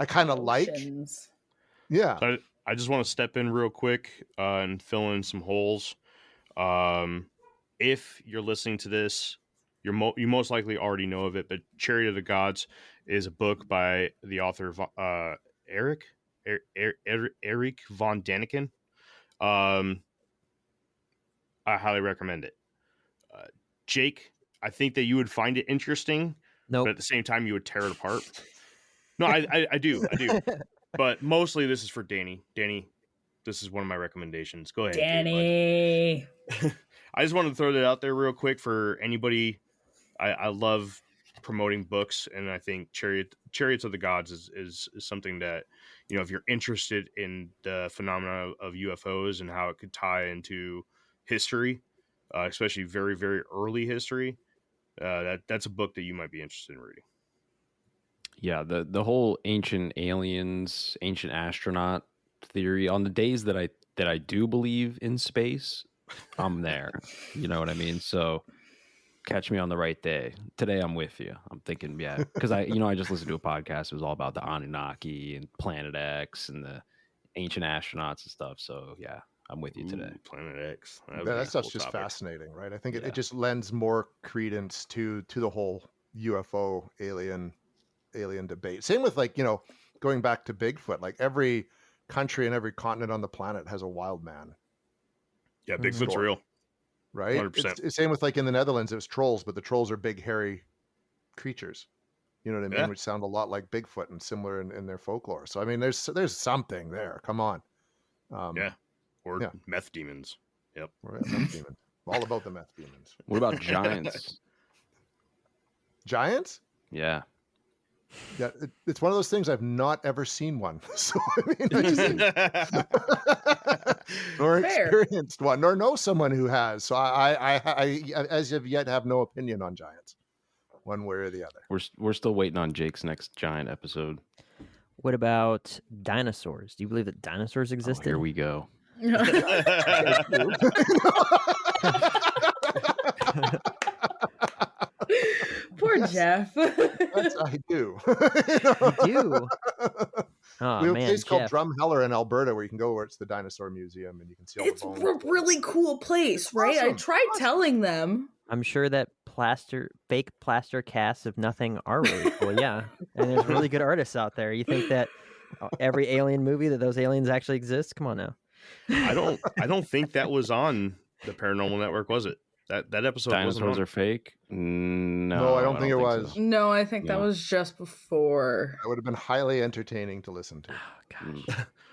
kind of like. Yeah. So I just want to step in real quick and fill in some holes. If you're listening to this, you most likely already know of it, but Chariot of the Gods is a book by the author Eric von Daniken. I highly recommend it. Jake, I think that you would find it interesting, Nope. but at the same time you would tear it apart. No, I do. But mostly this is for Danny. Danny, this is one of my recommendations. Go ahead, Danny. I just wanted to throw that out there real quick for anybody. I love promoting books, and I think Chariots of the Gods is something that, if you're interested in the phenomena of UFOs and how it could tie into history, especially very, very early history, that's a book that you might be interested in reading. Yeah, the whole ancient aliens, ancient astronaut theory, on the days that I do believe in space, I'm there. You know what I mean? So catch me on the right day. Today I'm with you. I'm thinking, yeah, because I just listened to a podcast. It was all about the Anunnaki and Planet X and the ancient astronauts and stuff. So yeah, I'm with you today. Planet X. That stuff's just fascinating, right? I think it just lends more credence to the whole UFO alien debate. Same with going back to Bigfoot. Like every country and every continent on the planet has a wild man. Yeah, Bigfoot's real. Right? 100%. It's same with in the Netherlands, it was trolls, but the trolls are big, hairy creatures. You know what I mean? Yeah. Which sound a lot like Bigfoot and similar in their folklore. So, I mean, there's something there. Come on. Or meth demons. Yep. Meth demons. All about the meth demons. What about giants? Giants? Yeah. Yeah, it's one of those things I've not ever seen one. So I nor experienced one, nor know someone who has. So I as of yet have no opinion on giants, one way or the other. We're still waiting on Jake's next giant episode. What about dinosaurs? Do you believe that dinosaurs existed? Here we go. Poor Jeff. I do. You do? Oh, we have a man, place called Jeff. Drumheller in Alberta where you can go, where it's the dinosaur museum and you can see all It's the a bones. really cool place, right? Awesome. I tried telling them. I'm sure that fake plaster casts of nothing are really cool. Yeah, and there's really good artists out there. You think that every alien movie that those aliens actually exist? Come on now. I don't think that was on the Paranormal Network, was it? That episode Dinosaurs are fake? No, I don't think it was. so. No, I think that No. was just before. That would have been highly entertaining to listen to.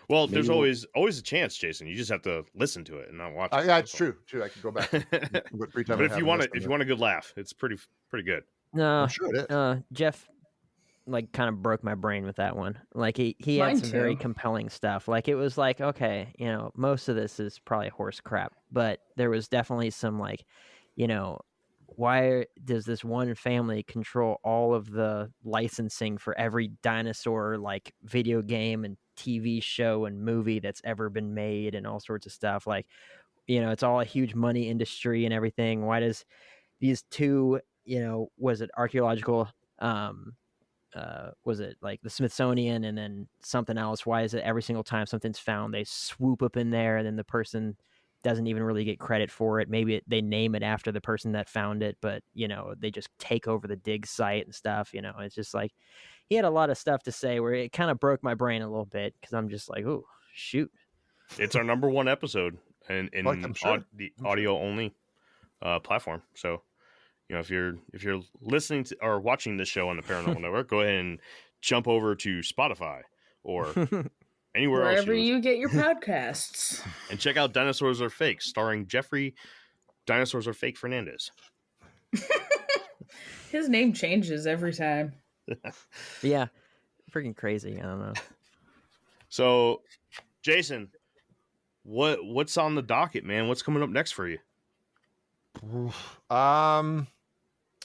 Well, Maybe there's we'll- always a chance, Jason. You just have to listen to it and not watch it. Yeah, it's true. I could go back. But if you want a good laugh, it's pretty good. No, I'm sure it is. Jeff, kind of broke my brain with that one. Like he had Mine some very too. compelling stuff. Like it was like, okay, most of this is probably horse crap, but there was definitely some why does this one family control all of the licensing for every dinosaur video game and TV show and movie that's ever been made and all sorts of stuff? It's all a huge money industry and everything. Why does these two, was it archaeological, was it like the Smithsonian and then something else? Why is it every single time something's found, they swoop up in there and then the person doesn't even really get credit for it? Maybe they name it after the person that found it, but they just take over the dig site and stuff. It's just like he had a lot of stuff to say where it kind of broke my brain a little bit because I'm just like, oh shoot. It's our number one episode in the audio only platform. So if you're listening to or watching this show on the Paranormal Network, go ahead and jump over to Spotify or anywhere else Wherever you get your podcasts. and check out Dinosaurs Are Fake, starring Jeffrey Dinosaurs Are Fake Fernandez. His name changes every time. Yeah, freaking crazy. I don't know. So, Jason, what's on the docket, man? What's coming up next for you?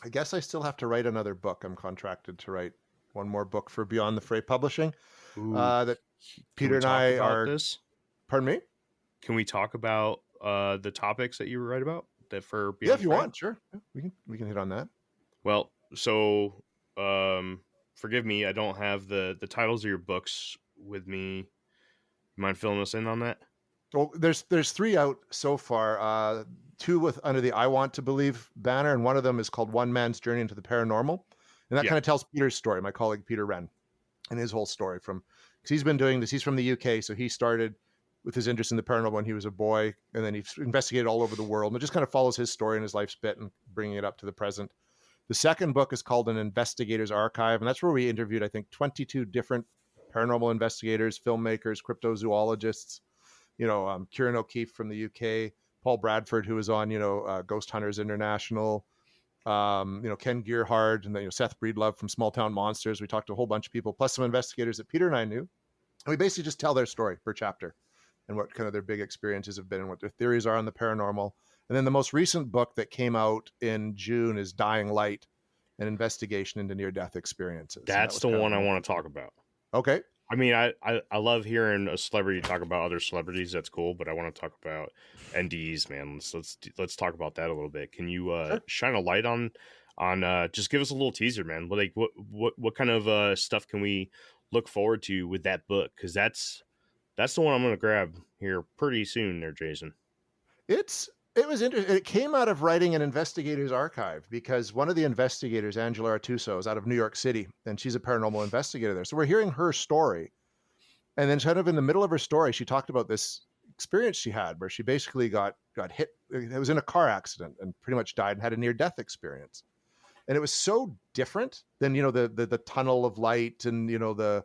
I guess I still have to write another book. I'm contracted to write one more book for Beyond the Fray Publishing. Ooh, That can Peter we and talk I about are. this? Pardon me? Can we talk about the topics that you were right about that for Beyond Yeah, if you Fray? want, sure. Yeah, we can hit on that. Well, so forgive me, I don't have the titles of your books with me. You mind filling us in on that? Well, there's 3 out so far. 2 with under the I Want to Believe banner, and one of them is called One Man's Journey into the Paranormal, and that Yeah. kind of tells Peter's story. My colleague Peter Wren, and his whole story because he's been doing this. He's from the UK, so he started with his interest in the paranormal when he was a boy, and then he investigated all over the world, and it just kind of follows his story and his life's bit and bringing it up to the present. The second book is called An Investigator's Archive, and that's where we interviewed, I think, 22 different paranormal investigators, filmmakers, cryptozoologists, Kieran O'Keefe from the UK, Paul Bradford, who was on, Ghost Hunters International, Ken Gearhart, and then, Seth Breedlove from Small Town Monsters. We talked to a whole bunch of people, plus some investigators that Peter and I knew. And we basically just tell their story per chapter and what kind of their big experiences have been and what their theories are on the paranormal. And then the most recent book that came out in June is Dying Light, an investigation into near-death experiences. That's the one I want to talk about. Okay. I mean, I love hearing a celebrity talk about other celebrities. That's cool, but I want to talk about NDEs, man. Let's talk about that a little bit. Can you Sure. shine a light on just give us a little teaser, man? Like what kind of stuff can we look forward to with that book? Because that's the one I'm going to grab here pretty soon, there, Jason. It was interesting. It came out of writing an investigator's archive because one of the investigators, Angela Artuso, is out of New York City, and she's a paranormal investigator there. So we're hearing her story. And then kind of in the middle of her story, she talked about this experience she had where she basically got hit. It was in a car accident and pretty much died and had a near-death experience. And it was so different than, the tunnel of light and, the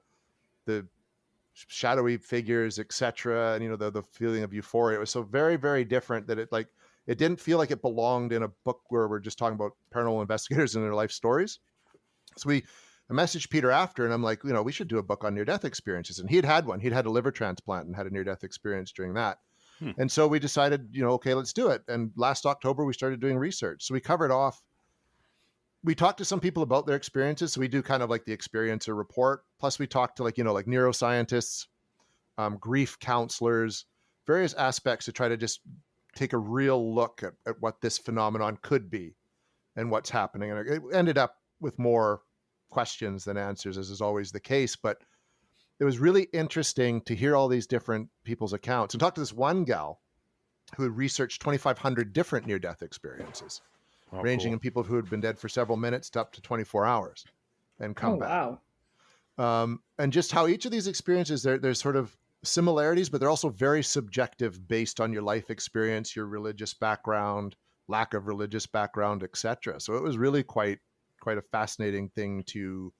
shadowy figures, etc., and the feeling of euphoria. It was so very, very different that it didn't feel like it belonged in a book where we're just talking about paranormal investigators and their life stories. So I messaged Peter after, and I'm like, we should do a book on near-death experiences. And he had one. He'd had a liver transplant and had a near-death experience during that. And so we decided, okay, let's do it. And last October we started doing research. So we covered off. We talked to some people about their experiences. So we do kind of like the experiencer report. Plus we talked to like neuroscientists, grief counselors, various aspects to try to just take a real look at what this phenomenon could be and what's happening. And it ended up with more questions than answers, as is always the case. But it was really interesting to hear all these different people's accounts and talk to this one gal who had researched 2,500 different near-death experiences. Ranging in people who had been dead for several minutes to up to 24 hours and come back. Wow. And just how each of these experiences, there's sort of similarities, but they're also very subjective based on your life experience, your religious background, lack of religious background, etc. So it was really quite a fascinating thing to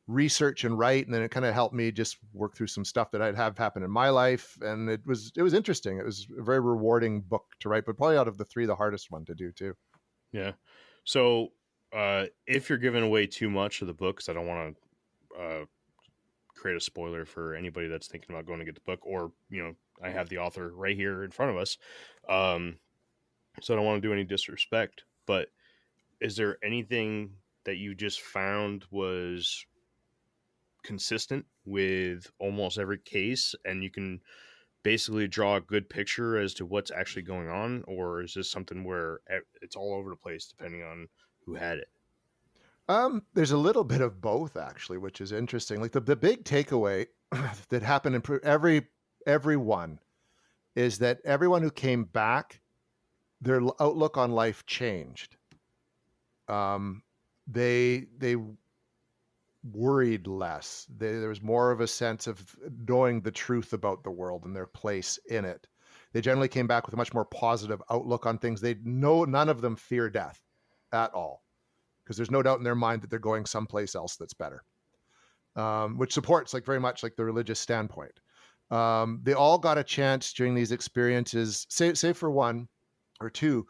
research and write. And then it kind of helped me just work through some stuff that I'd have happen in my life. And it was interesting. It was a very rewarding book to write, but probably out of the 3, the hardest one to do too. Yeah. So if you're giving away too much of the book, because I don't want to create a spoiler for anybody that's thinking about going to get the book, or, I have the author right here in front of us. So I don't want to do any disrespect, but is there anything that you just found was consistent with almost every case and you can basically draw a good picture as to what's actually going on, or is this something where it's all over the place depending on who had it? There's a little bit of both actually, which is interesting. Like the big takeaway that happened in everyone is that everyone who came back, their outlook on life changed. They worried less. There was more of a sense of knowing the truth about the world and their place in it. They generally came back with a much more positive outlook on things. None of them fear death at all, because there's no doubt in their mind that they're going someplace else that's better, which supports very much the religious standpoint. They all got a chance during these experiences, say for 1 or 2,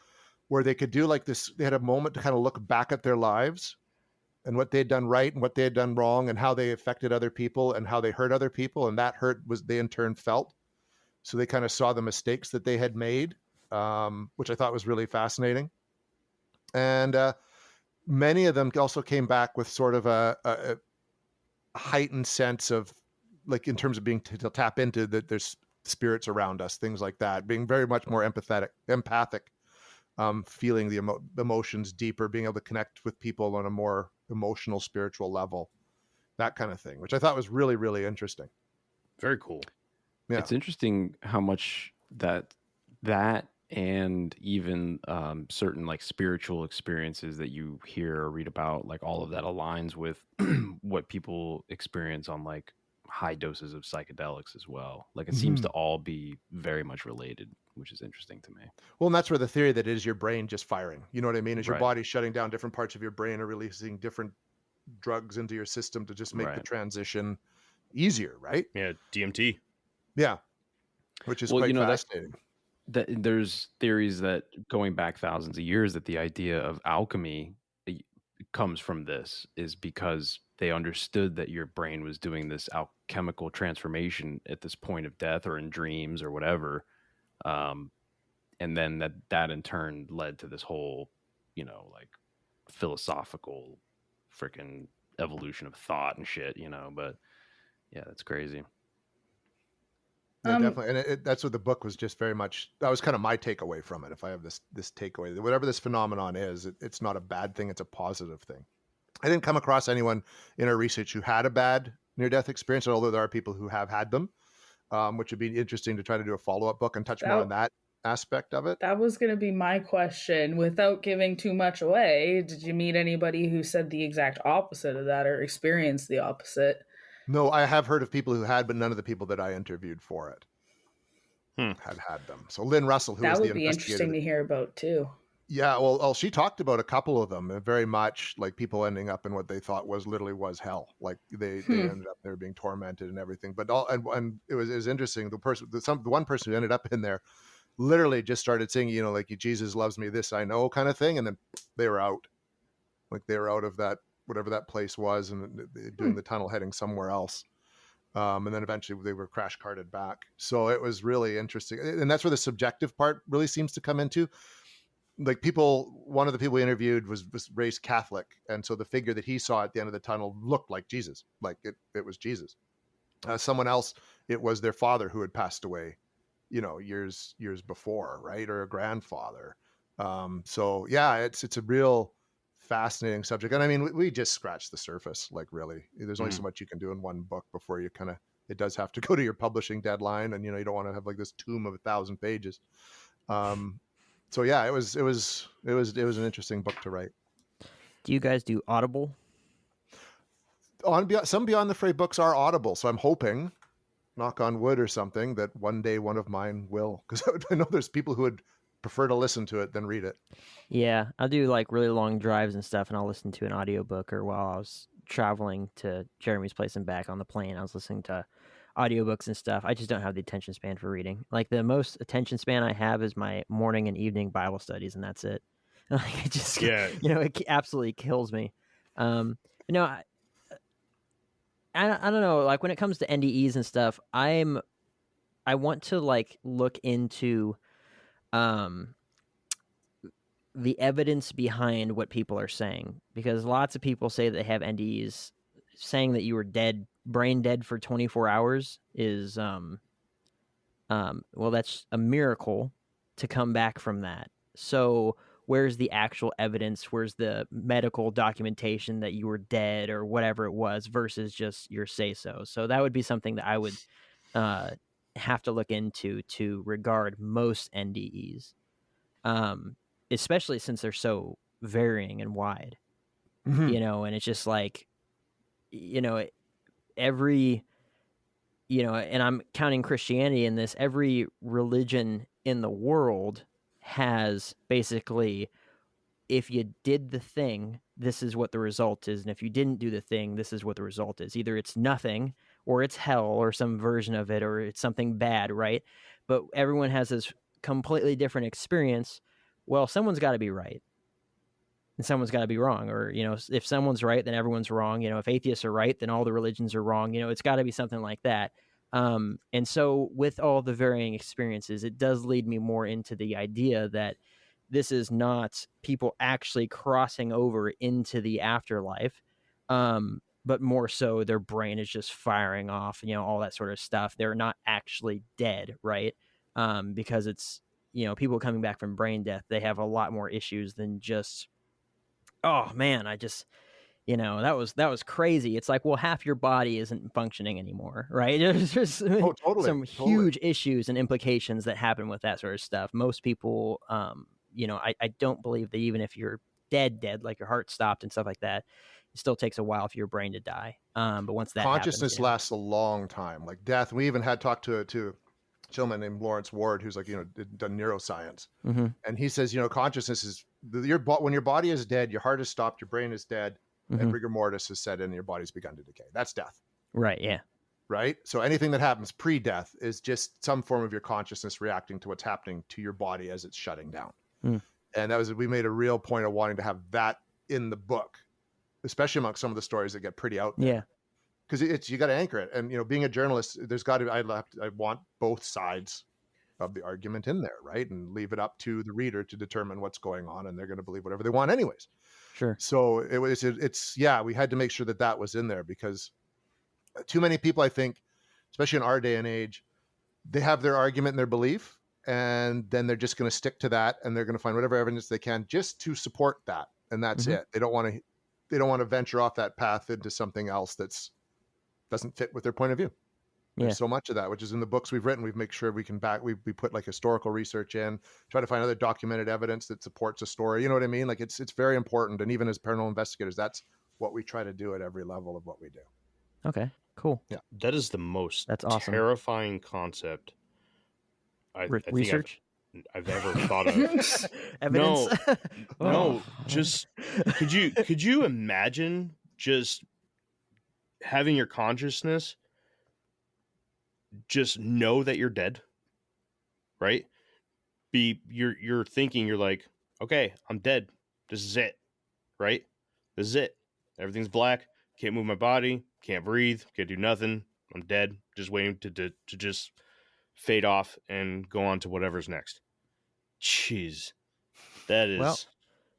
where they could do this. They had a moment to kind of look back at their lives and what they had done right and what they had done wrong and how they affected other people and how they hurt other people. And that hurt was they in turn felt. So they kind of saw the mistakes that they had made, which I thought was really fascinating. And many of them also came back with sort of heightened sense of, like, in terms of being to tap into that there's spirits around us, things like that, being very much more empathic, feeling the emotions deeper, being able to connect with people on a more emotional, spiritual level, that kind of thing, which I thought was really, really interesting. Very cool. Yeah. It's interesting how much that and even certain like spiritual experiences that you hear or read about, like all of that aligns with what people experience on like high doses of psychedelics as well. Like it seems to all be very much related, which is interesting to me. Well, and that's where the theory that it is your brain just firing. You know what I mean? Is your Right. body shutting down different parts of your brain or releasing different drugs into your system to just make the Right. transition easier, right? Yeah, DMT. Yeah. Which is Well, quite you know, fascinating. that there's theories that going back thousands of years that the idea of alchemy comes from this, is because they understood that your brain was doing this alchemical transformation at this point of death or in dreams or whatever, and then that in turn led to this whole, you know, like philosophical freaking evolution of thought and shit, you know. But yeah, that's crazy. Yeah, definitely. And that's what the book was, just very much, that was kind of my takeaway from it. If I have this takeaway, whatever this phenomenon is, it's not a bad thing, it's a positive thing. I didn't come across anyone in our research who had a bad near-death experience, although there are people who have had them, which would be interesting to try to do a follow-up book and touch more on that aspect of it. That was going to be my question. Without giving too much away, did you meet anybody who said the exact opposite of that or experienced the opposite? No, I have heard of people who had, but none of the people that I interviewed for it had them. So Lynn Russell, who was the investigator, that would be interesting to hear about too. Yeah, well, she talked about a couple of them, very much like people ending up in what they thought was hell. Like they ended up there being tormented and everything. But and it was interesting. The one person who ended up in there literally just started singing, you know, like Jesus loves me, this I know, kind of thing, and then they were out. Like they were out of that, whatever that place was, and doing the tunnel heading somewhere else. And then eventually they were crash carted back. So it was really interesting, and that's where the subjective part really seems to come into. Like one of the people we interviewed was raised Catholic, and so the figure that he saw at the end of the tunnel looked like Jesus, like it was Jesus. Someone else, it was their father who had passed away, you know, years before, right, or a grandfather. So yeah, it's a real fascinating subject, and I mean, we just scratched the surface. Like really, there's only so much you can do in one book before you kind of, it does have to go to your publishing deadline, and you know, you don't want to have like this tomb of 1,000 pages. So yeah, it was an interesting book to write. Do you guys do Audible? Some Beyond the Fray books are Audible, so I'm hoping, knock on wood or something, that one day one of mine will, because I know there's people who would prefer to listen to it than read it. Yeah, I'll do like really long drives and stuff, and I'll listen to an audiobook, or while I was traveling to Jeremy's place and back on the plane, I was listening to audiobooks and stuff. I just don't have the attention span for reading. Like the most attention span I have is my morning and evening Bible studies, and that's it. Like it just, you know, it absolutely kills me. You know, I don't know. Like when it comes to NDEs and stuff, I want to like look into, the evidence behind what people are saying, because lots of people say that they have NDEs. Saying that you were brain dead for 24 hours is, well, that's a miracle to come back from that. So where's the actual evidence? Where's the medical documentation that you were dead or whatever it was versus just your say-so? So that would be something that I would have to look into to regard most NDEs, especially since they're so varying and wide, you know, and it's just like, you know, every, you know, and I'm counting Christianity in this, every religion in the world has basically, if you did the thing, this is what the result is. And if you didn't do the thing, this is what the result is. Either it's nothing, or it's hell, or some version of it, or it's something bad, right? But everyone has this completely different experience. Well, someone's got to be right, and someone's got to be wrong. Or, you know, if someone's right, then everyone's wrong. You know, if atheists are right, then all the religions are wrong. You know, it's got to be something like that. And so with all the varying experiences, it does lead me more into the idea that this is not people actually crossing over into the afterlife, but more so their brain is just firing off, all that sort of stuff. They're not actually dead, right? Because it's, people coming back from brain death, they have a lot more issues than just, oh man, I just, that was crazy. It's like, well, half your body isn't functioning anymore, right? There's just Oh, totally. some totally. huge issues and implications that happen with that sort of stuff. Most people, I don't believe that even if you're dead, like your heart stopped and stuff like that, it still takes a while for your brain to die. But once that Consciousness happens, lasts a long time, like death. We even had talked to a gentleman named Lawrence Ward, who's like, done neuroscience. Mm-hmm. And he says, consciousness is when your body is dead, your heart has stopped, your brain is dead, Mm-hmm. and rigor mortis has set in and your body's begun to decay. That's death. Right. Yeah. Right. So anything that happens pre-death is just some form of your consciousness reacting to what's happening to your body as it's shutting down. Mm. And we made a real point of wanting to have that in the book, especially amongst some of the stories that get pretty out there. Yeah. Because you got to anchor it. And, being a journalist, there's got to, I want both sides of the argument in there, right? And leave it up to the reader to determine what's going on. And they're going to believe whatever they want anyways. Sure. So we had to make sure that was in there, because too many people, I think, especially in our day and age, they have their argument and their belief, and then they're just going to stick to that, and they're going to find whatever evidence they can just to support that. And that's Mm-hmm. it. They don't want to venture off that path into something else doesn't fit with their point of view. There's so much of that, which is in the books we've written. We've made sure we put like historical research in, try to find other documented evidence that supports a story. You know what I mean? Like it's very important. And even as paranormal investigators, that's what we try to do at every level of what we do. Okay. Cool. Yeah. That is the most That's awesome. terrifying concept I think Research? I've ever thought of. Evidence? No, just could you imagine just having your consciousness just know that you're dead, right? You're thinking, you're like, okay, I'm dead. This is it, right? This is it. Everything's black. Can't move my body. Can't breathe. Can't do nothing. I'm dead. Just waiting to just fade off and go on to whatever's next. Jeez, that is. Well,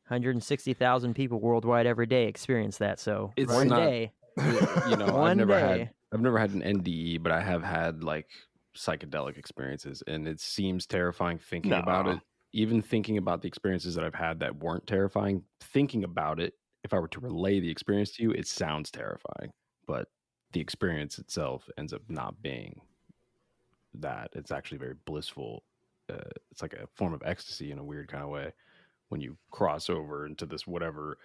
160,000 people worldwide every day experience that. So It's one not- day, I've day. never had an NDE, but I have had like psychedelic experiences, and it seems terrifying thinking about it. Even thinking about the experiences that I've had that weren't terrifying, thinking about it, if I were to relay the experience to you, it sounds terrifying, but the experience itself ends up not being that. It's actually very blissful. It's like a form of ecstasy in a weird kind of way when you cross over into this whatever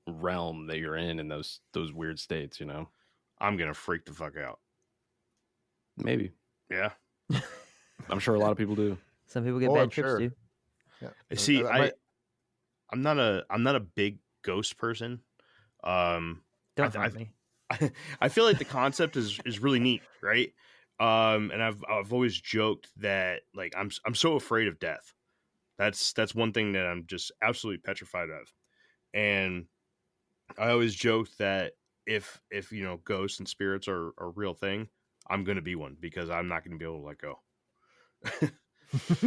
realm that you're in those weird states, I'm gonna freak the fuck out. Maybe. Yeah. I'm sure a lot of people do. Some people get Oh, bad I'm trips sure. too. Yeah. See, I'm not a big ghost person. Don't hurt me. I feel like the concept is really neat, right? And I've always joked that like I'm so afraid of death. That's one thing that I'm just absolutely petrified of. And I always joked that if ghosts and spirits are a real thing, I'm gonna be one, because I'm not gonna be able to let go.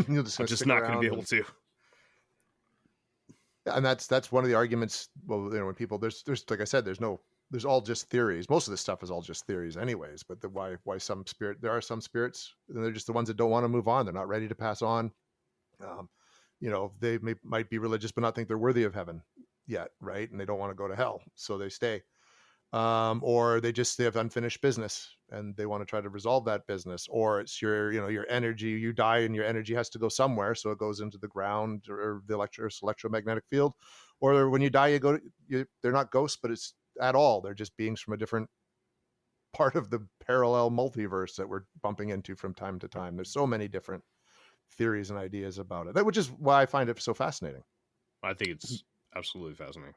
I'm just not gonna be able to. And that's one of the arguments. Well, when people there's like I said, there's all just theories. Most of this stuff is all just theories anyways, but why there are some spirits, and they're just the ones that don't want to move on. They're not ready to pass on. They might be religious but not think they're worthy of heaven yet, right? And they don't want to go to hell, so they stay. Or they have unfinished business and they want to try to resolve that business. Or it's your energy, you die and your energy has to go somewhere, so it goes into the ground or the electromagnetic field. Or when you die, they're not ghosts, but it's at all. They're just beings from a different part of the parallel multiverse that we're bumping into from time to time. There's so many different theories and ideas about it, which is why I find it so fascinating. I think it's absolutely fascinating.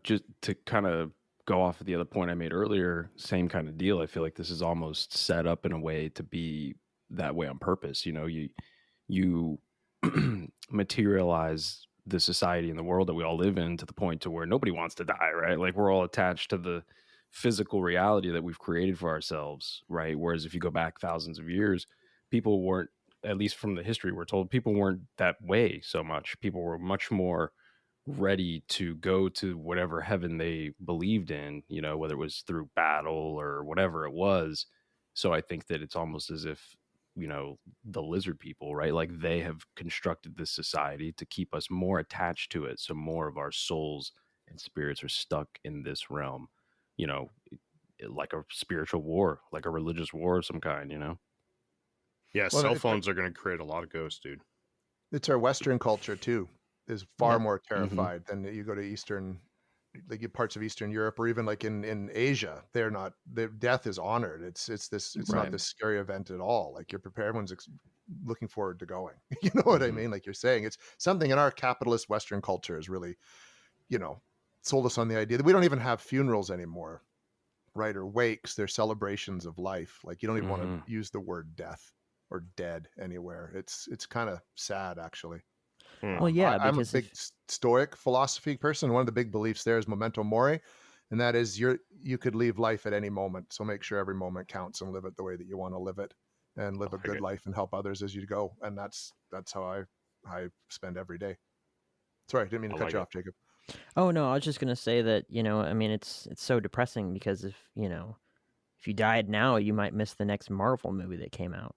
Just to kind of go off of the other point I made earlier, same kind of deal. I feel like this is almost set up in a way to be that way on purpose. You materialize the society and the world that we all live in to the point to where nobody wants to die, right? Like we're all attached to the physical reality that we've created for ourselves, right? Whereas if you go back thousands of years, people weren't, at least from the history we're told, people weren't that way so much. People were much more ready to go to whatever heaven they believed in, whether it was through battle or whatever it was. So I think that it's almost as if, the lizard people, right? Like they have constructed this society to keep us more attached to it. So more of our souls and spirits are stuck in this realm, like a spiritual war, like a religious war of some kind, Yeah, Well, cell phones are going to create a lot of ghosts, dude. it's our Western culture too, is far Yep. more terrified than you go to Eastern, like parts of Eastern Europe, or even like in Asia. They're not. Their death is honored. It's not Right. this scary event at all. Like you're prepared. Everyone's looking forward to going. You know what I mean? Like you're saying, it's something in our capitalist Western culture is really, sold us on the idea that we don't even have funerals anymore, right? Or wakes. They're celebrations of life. Like you don't even want to use the word death or dead anywhere. It's kind of sad, actually. Well, yeah, I'm a because big Stoic philosophy person. One of the big beliefs there is memento mori, and that is you could leave life at any moment. So make sure every moment counts and live it the way that you want to live it, and live a good life and help others as you go. And that's how I spend every day. Sorry, I didn't mean to cut you off, Jacob. Oh no, I was just gonna say that I mean, it's so depressing because if you died now, you might miss the next Marvel movie that came out.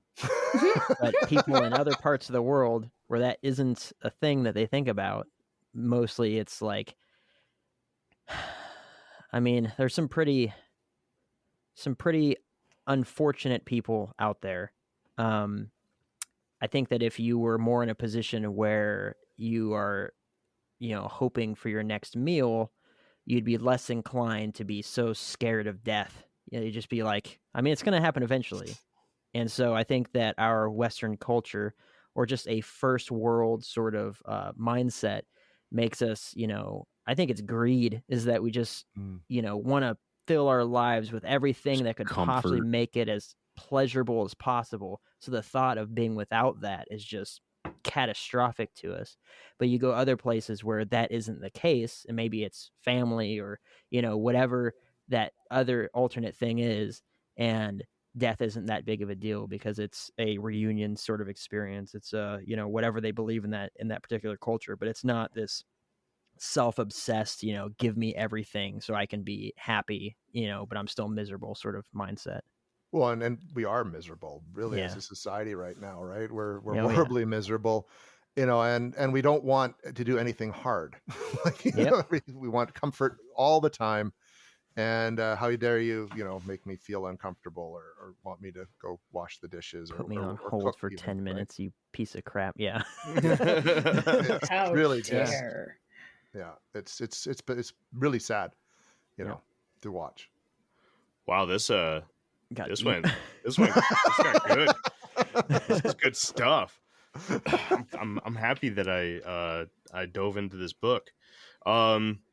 But people in other parts of the world where that isn't a thing that they think about, mostly it's like, I mean, there's some pretty unfortunate people out there. I think that if you were more in a position where you are, hoping for your next meal, you'd be less inclined to be so scared of death. You'd just be like, I mean, it's going to happen eventually. And so I think that our Western culture, or just a first world sort of mindset, makes us, I think it's greed, is that we just, want to fill our lives with everything that could possibly comfort. make it as pleasurable as possible. So the thought of being without that is just catastrophic to us. But you go other places where that isn't the case, and maybe it's family or, whatever that other alternate thing is, and death isn't that big of a deal because it's a reunion sort of experience. It's whatever they believe in that particular culture, but it's not this self-obsessed, give me everything so I can be happy, but I'm still miserable sort of mindset. Well, and we are miserable, really, as Yeah. a society right now, right? We're Oh, yeah. horribly miserable, and we don't want to do anything hard. Like, Yep. we want comfort all the time. And how dare you, make me feel uncomfortable or want me to go wash the dishes Put or me on or hold cook for even, 10 right? minutes, you piece of crap. Yeah. It's How really dare. yeah, it's really sad, Yeah. to watch. Wow, this Got this deep. went this got good. This is good stuff. I'm happy that I dove into this book.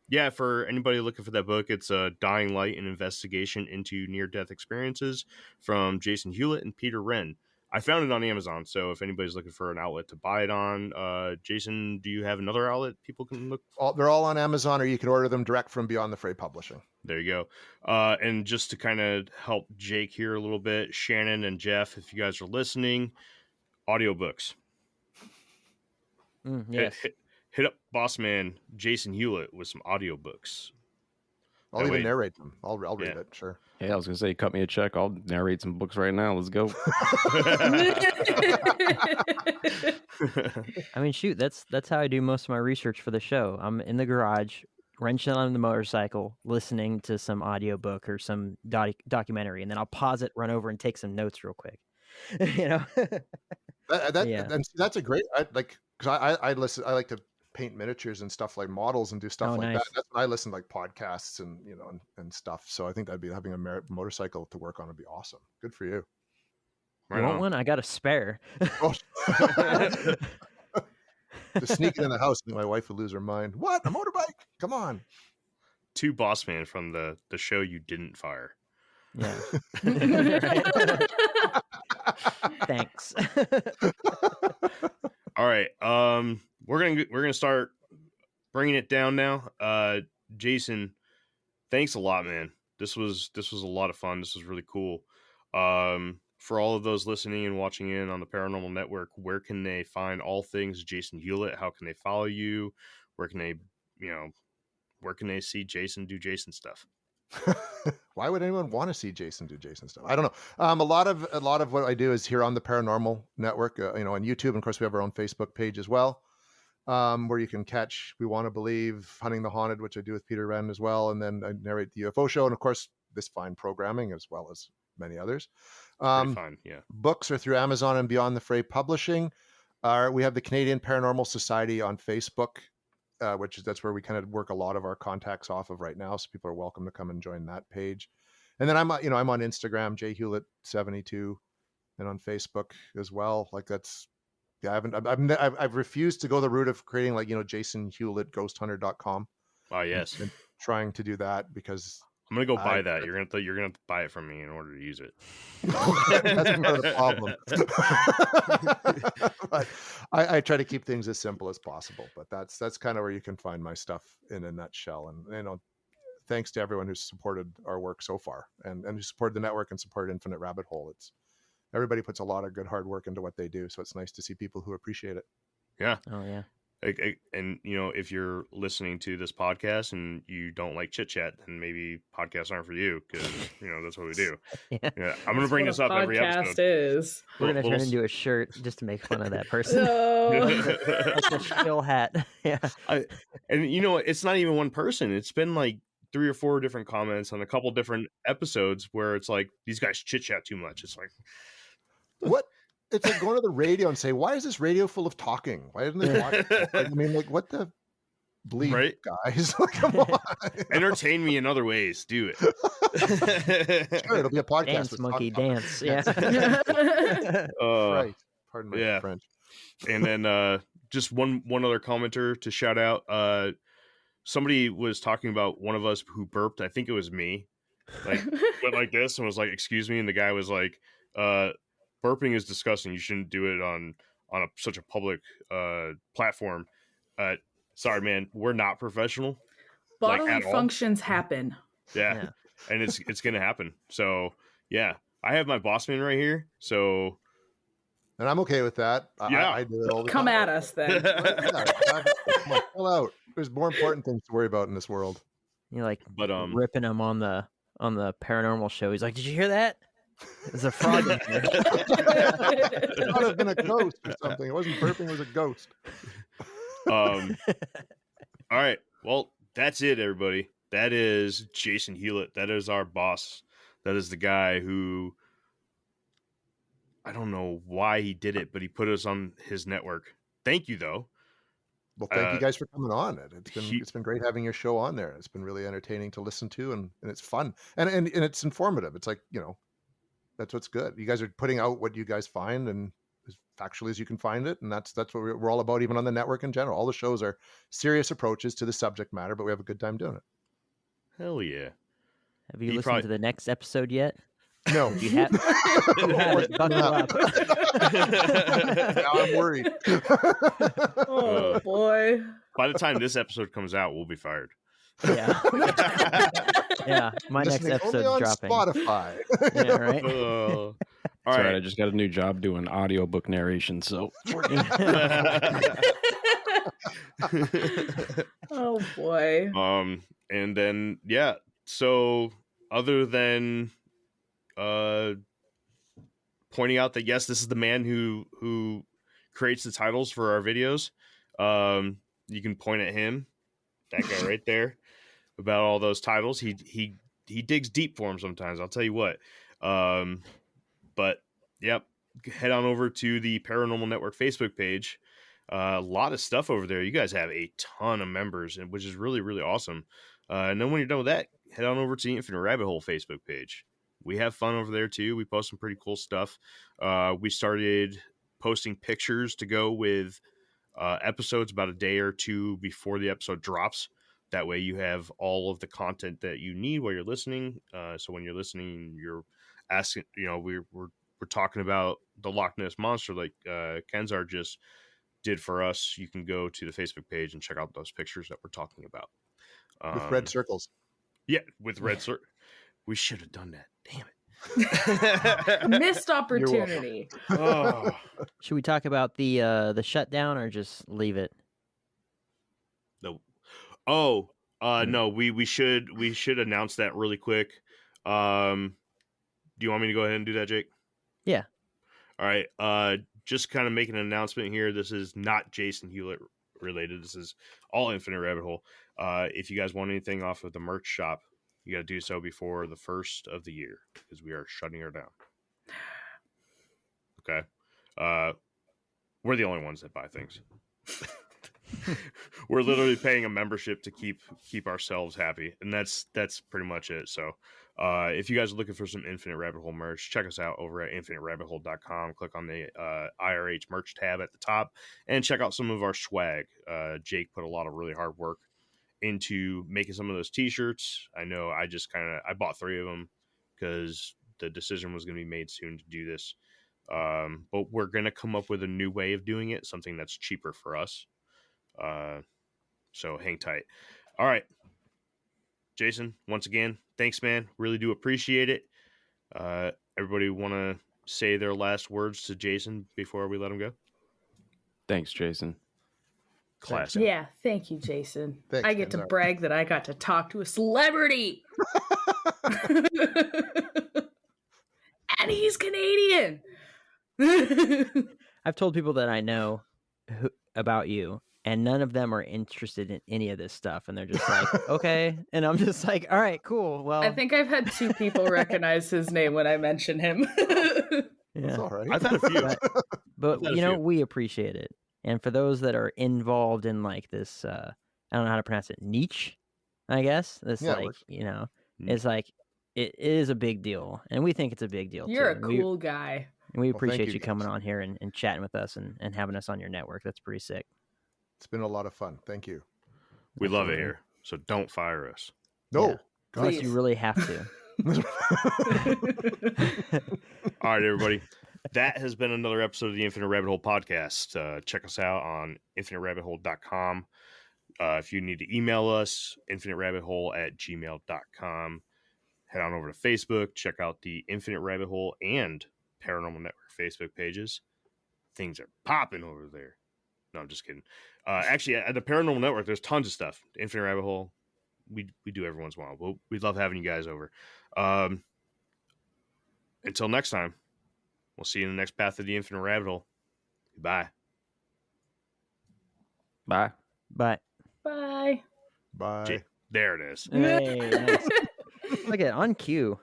Yeah, for anybody looking for that book, it's Dying Light: An Investigation into Near-Death Experiences from Jason Hewlett and Peter Wren. I found it on Amazon, so if anybody's looking for an outlet to buy it on, Jason, do you have another outlet people can look? They're all on Amazon, or you can order them direct from Beyond the Fray Publishing. There you go. And just to kind of help Jake here a little bit, Shannon and Jeff, if you guys are listening, audiobooks. Yes. Hit up boss man Jason Hewlett with some audiobooks. I'll That even way- narrate them. I'll read Yeah. it. Sure. Hey, I was gonna say, cut me a check. I'll narrate some books right now. Let's go. I mean, shoot, that's how I do most of my research for the show. I'm in the garage, wrenching on the motorcycle, listening to some audiobook or some documentary, and then I'll pause it, run over, and take some notes real quick. Yeah. And that's a great, because I listen. I like to paint miniatures and stuff, like models, and do stuff like nice. that. That's when I listen to like podcasts and and stuff. So I think that'd be having a motorcycle to work on would be awesome. Good for you. You want one? I got a spare. Just sneak it in the house, and my wife would lose her mind. What? A motorbike? Come on. To boss man from the show you didn't fire. Yeah. Thanks. All right. We're gonna start bringing it down now. Jason, thanks a lot, man. This was a lot of fun. This was really cool. For all of those listening and watching in on the Paranormal Network, where can they find all things Jason Hewlett? How can they follow you? Where can they where can they see Jason do Jason stuff? Why would anyone want to see Jason do Jason stuff? I don't know. A lot of what I do is here on the Paranormal Network, on YouTube, and of course we have our own Facebook page as well, where you can catch We Want to Believe, Hunting the Haunted, which I do with Peter Wren as well, and then I narrate the UFO show, and of course this fine programming as well as many others. Pretty fun, yeah. Books are through Amazon and Beyond the Fray Publishing. We have the Canadian Paranormal Society on Facebook, that's where we kind of work a lot of our contacts off of right now. So people are welcome to come and join that page. And then I'm on Instagram, jhewlett72, and on Facebook as well. Like I've refused to go the route of creating Jason Hewlett ghosthunter.com. Oh yes. And trying to do that because I'm gonna go buy that. You're gonna have to buy it from me in order to use it. That's part of the problem. But I try to keep things as simple as possible. But that's kind of where you can find my stuff in a nutshell. And thanks to everyone who's supported our work so far and who supported the network and supported Infinite Rabbit Hole. Everybody puts a lot of good hard work into what they do, so it's nice to see people who appreciate it. Yeah. Oh yeah. And if you're listening to this podcast and you don't like chit chat, then maybe podcasts aren't for you because that's what we do. Yeah. I'm gonna bring this up every episode. Is. We're gonna turn into a shirt just to make fun of that person. Like a shill hat. Yeah. And it's not even one person. It's been like 3 or 4 different comments on a couple different episodes where it's like these guys chit chat too much. It's like what? It's like going to the radio and say, why is this radio full of talking? Why isn't it watching? What the bleep, right? Guys? Come on. Entertain me in other ways. Do it. Sure, it'll be a podcast. Dance, monkey, dance. Yeah. Right. Pardon my French. And then just one other commenter to shout out. Somebody was talking about one of us who burped. I think it was me. Went like this and was like, excuse me. And the guy was like, burping is disgusting. You shouldn't do it on such a public platform. Sorry, man. We're not professional. Bodily functions happen. Yeah. And it's going to happen. So, yeah. I have my boss man right here. So. And I'm okay with that. Yeah. I do it all the time. Come at us then. Come on, pull out. There's more important things to worry about in this world. You're ripping him on the paranormal show. He's like, did you hear that? There's a frog in here. It might have been a ghost or something. It wasn't burping, it was a ghost. All right. Well, that's it, everybody. That is Jason Hewlett. That is our boss. That is the guy who, I don't know why he did it, but he put us on his network. Thank you, though. Well, thank you guys for coming on. It's been great having your show on there. It's been really entertaining to listen to, and it's fun. And it's informative. It's like, that's what's good. You guys are putting out what you guys find and as factually as you can find it. And that's what we're all about, even on the network in general. All the shows are serious approaches to the subject matter, but we have a good time doing it. Hell yeah. Have you listened to the next episode yet? No. You have buckle up. Now I'm worried. Oh, boy. By the time this episode comes out, we'll be fired. Yeah. Yeah. My next episode's on dropping. Spotify. Yeah, right. All right. I just got a new job doing audiobook narration, so. Oh boy. And then so other than pointing out that yes, this is the man who creates the titles for our videos. You can point at him, that guy right there, about all those titles. He digs deep for them sometimes, I'll tell you what. But yep, head on over to the Paranormal Network Facebook page. A lot of stuff over there. You guys have a ton of members, which is really, really awesome. And then when you're done with that, head on over to the Infinite Rabbit Hole Facebook page. We have fun over there too. We post some pretty cool stuff. We started posting pictures to go with episodes about a day or two before the episode drops. That way you have all of the content that you need while you're listening. So when you're listening, you're asking, we're talking about the Loch Ness Monster like Kenzar just did for us. You can go to the Facebook page and check out those pictures that we're talking about. With red circles. Yeah, with red circles. We should have done that. Damn it. Missed opportunity. Oh. Should we talk about the shutdown or just leave it? Oh, no, we should announce that really quick. Do you want me to go ahead and do that, Jake? Yeah. All right. Just kind of making an announcement here. This is not Jason Hewlett related. This is all Infinite Rabbit Hole. If you guys want anything off of the merch shop, you got to do so before the 1st of the year because we are shutting her down. Okay. We're the only ones that buy things. We're literally paying a membership to keep ourselves happy, and that's pretty much it. So if you guys are looking for some Infinite Rabbit Hole merch, check us out over at infiniterabbithole.com. Click on the IRH merch tab at the top and check out some of our swag. Jake put a lot of really hard work into making some of those t-shirts. I know I bought 3 of them because the decision was going to be made soon to do this. But we're going to come up with a new way of doing it, something that's cheaper for us. So hang tight. All right, Jason, once again, thanks, man. Really do appreciate it. Everybody want to say their last words to Jason before we let him go? Thanks, Jason. Classic. Yeah, thank you, Jason. Thanks, I get to Denzel. brag that I got to talk to a celebrity. And he's Canadian. I've told people that I know about you, and none of them are interested in any of this stuff, and they're just like, okay. And I'm just like, all right, cool. Well, I think I've had 2 people recognize his name when I mention him. That's yeah. all right. I've had a few. But I've had a you know, few. we appreciate it. And for those that are involved in like this, I don't know how to pronounce it, niche, I guess. This Yeah, it like, works. you know, Mm. it's like it is a big deal, and we think it's a big deal. You're a too. And cool guy. we Well, thank appreciate you, you coming guys. on here and chatting with us and having us on your network. That's pretty sick. It's been a lot of fun. Thank you. We love it Absolutely. here, so don't fire us. No. Yeah. Unless you Please. really have to. All right, everybody. That has been another episode of the Infinite Rabbit Hole podcast. Check us out on infiniterabbithole.com. If you need to email us, infiniterabbithole@gmail.com. Head on over to Facebook. Check out the Infinite Rabbit Hole and Paranormal Network Facebook pages. Things are popping over there. No, I'm just kidding. Actually, at the Paranormal Network, there's tons of stuff. Infinite Rabbit Hole, we do every once in a while. We love having you guys over. Until next time, we'll see you in the next path of the Infinite Rabbit Hole. Goodbye. Bye. But Bye. Bye. There it is. hey, nice. Look at on cue.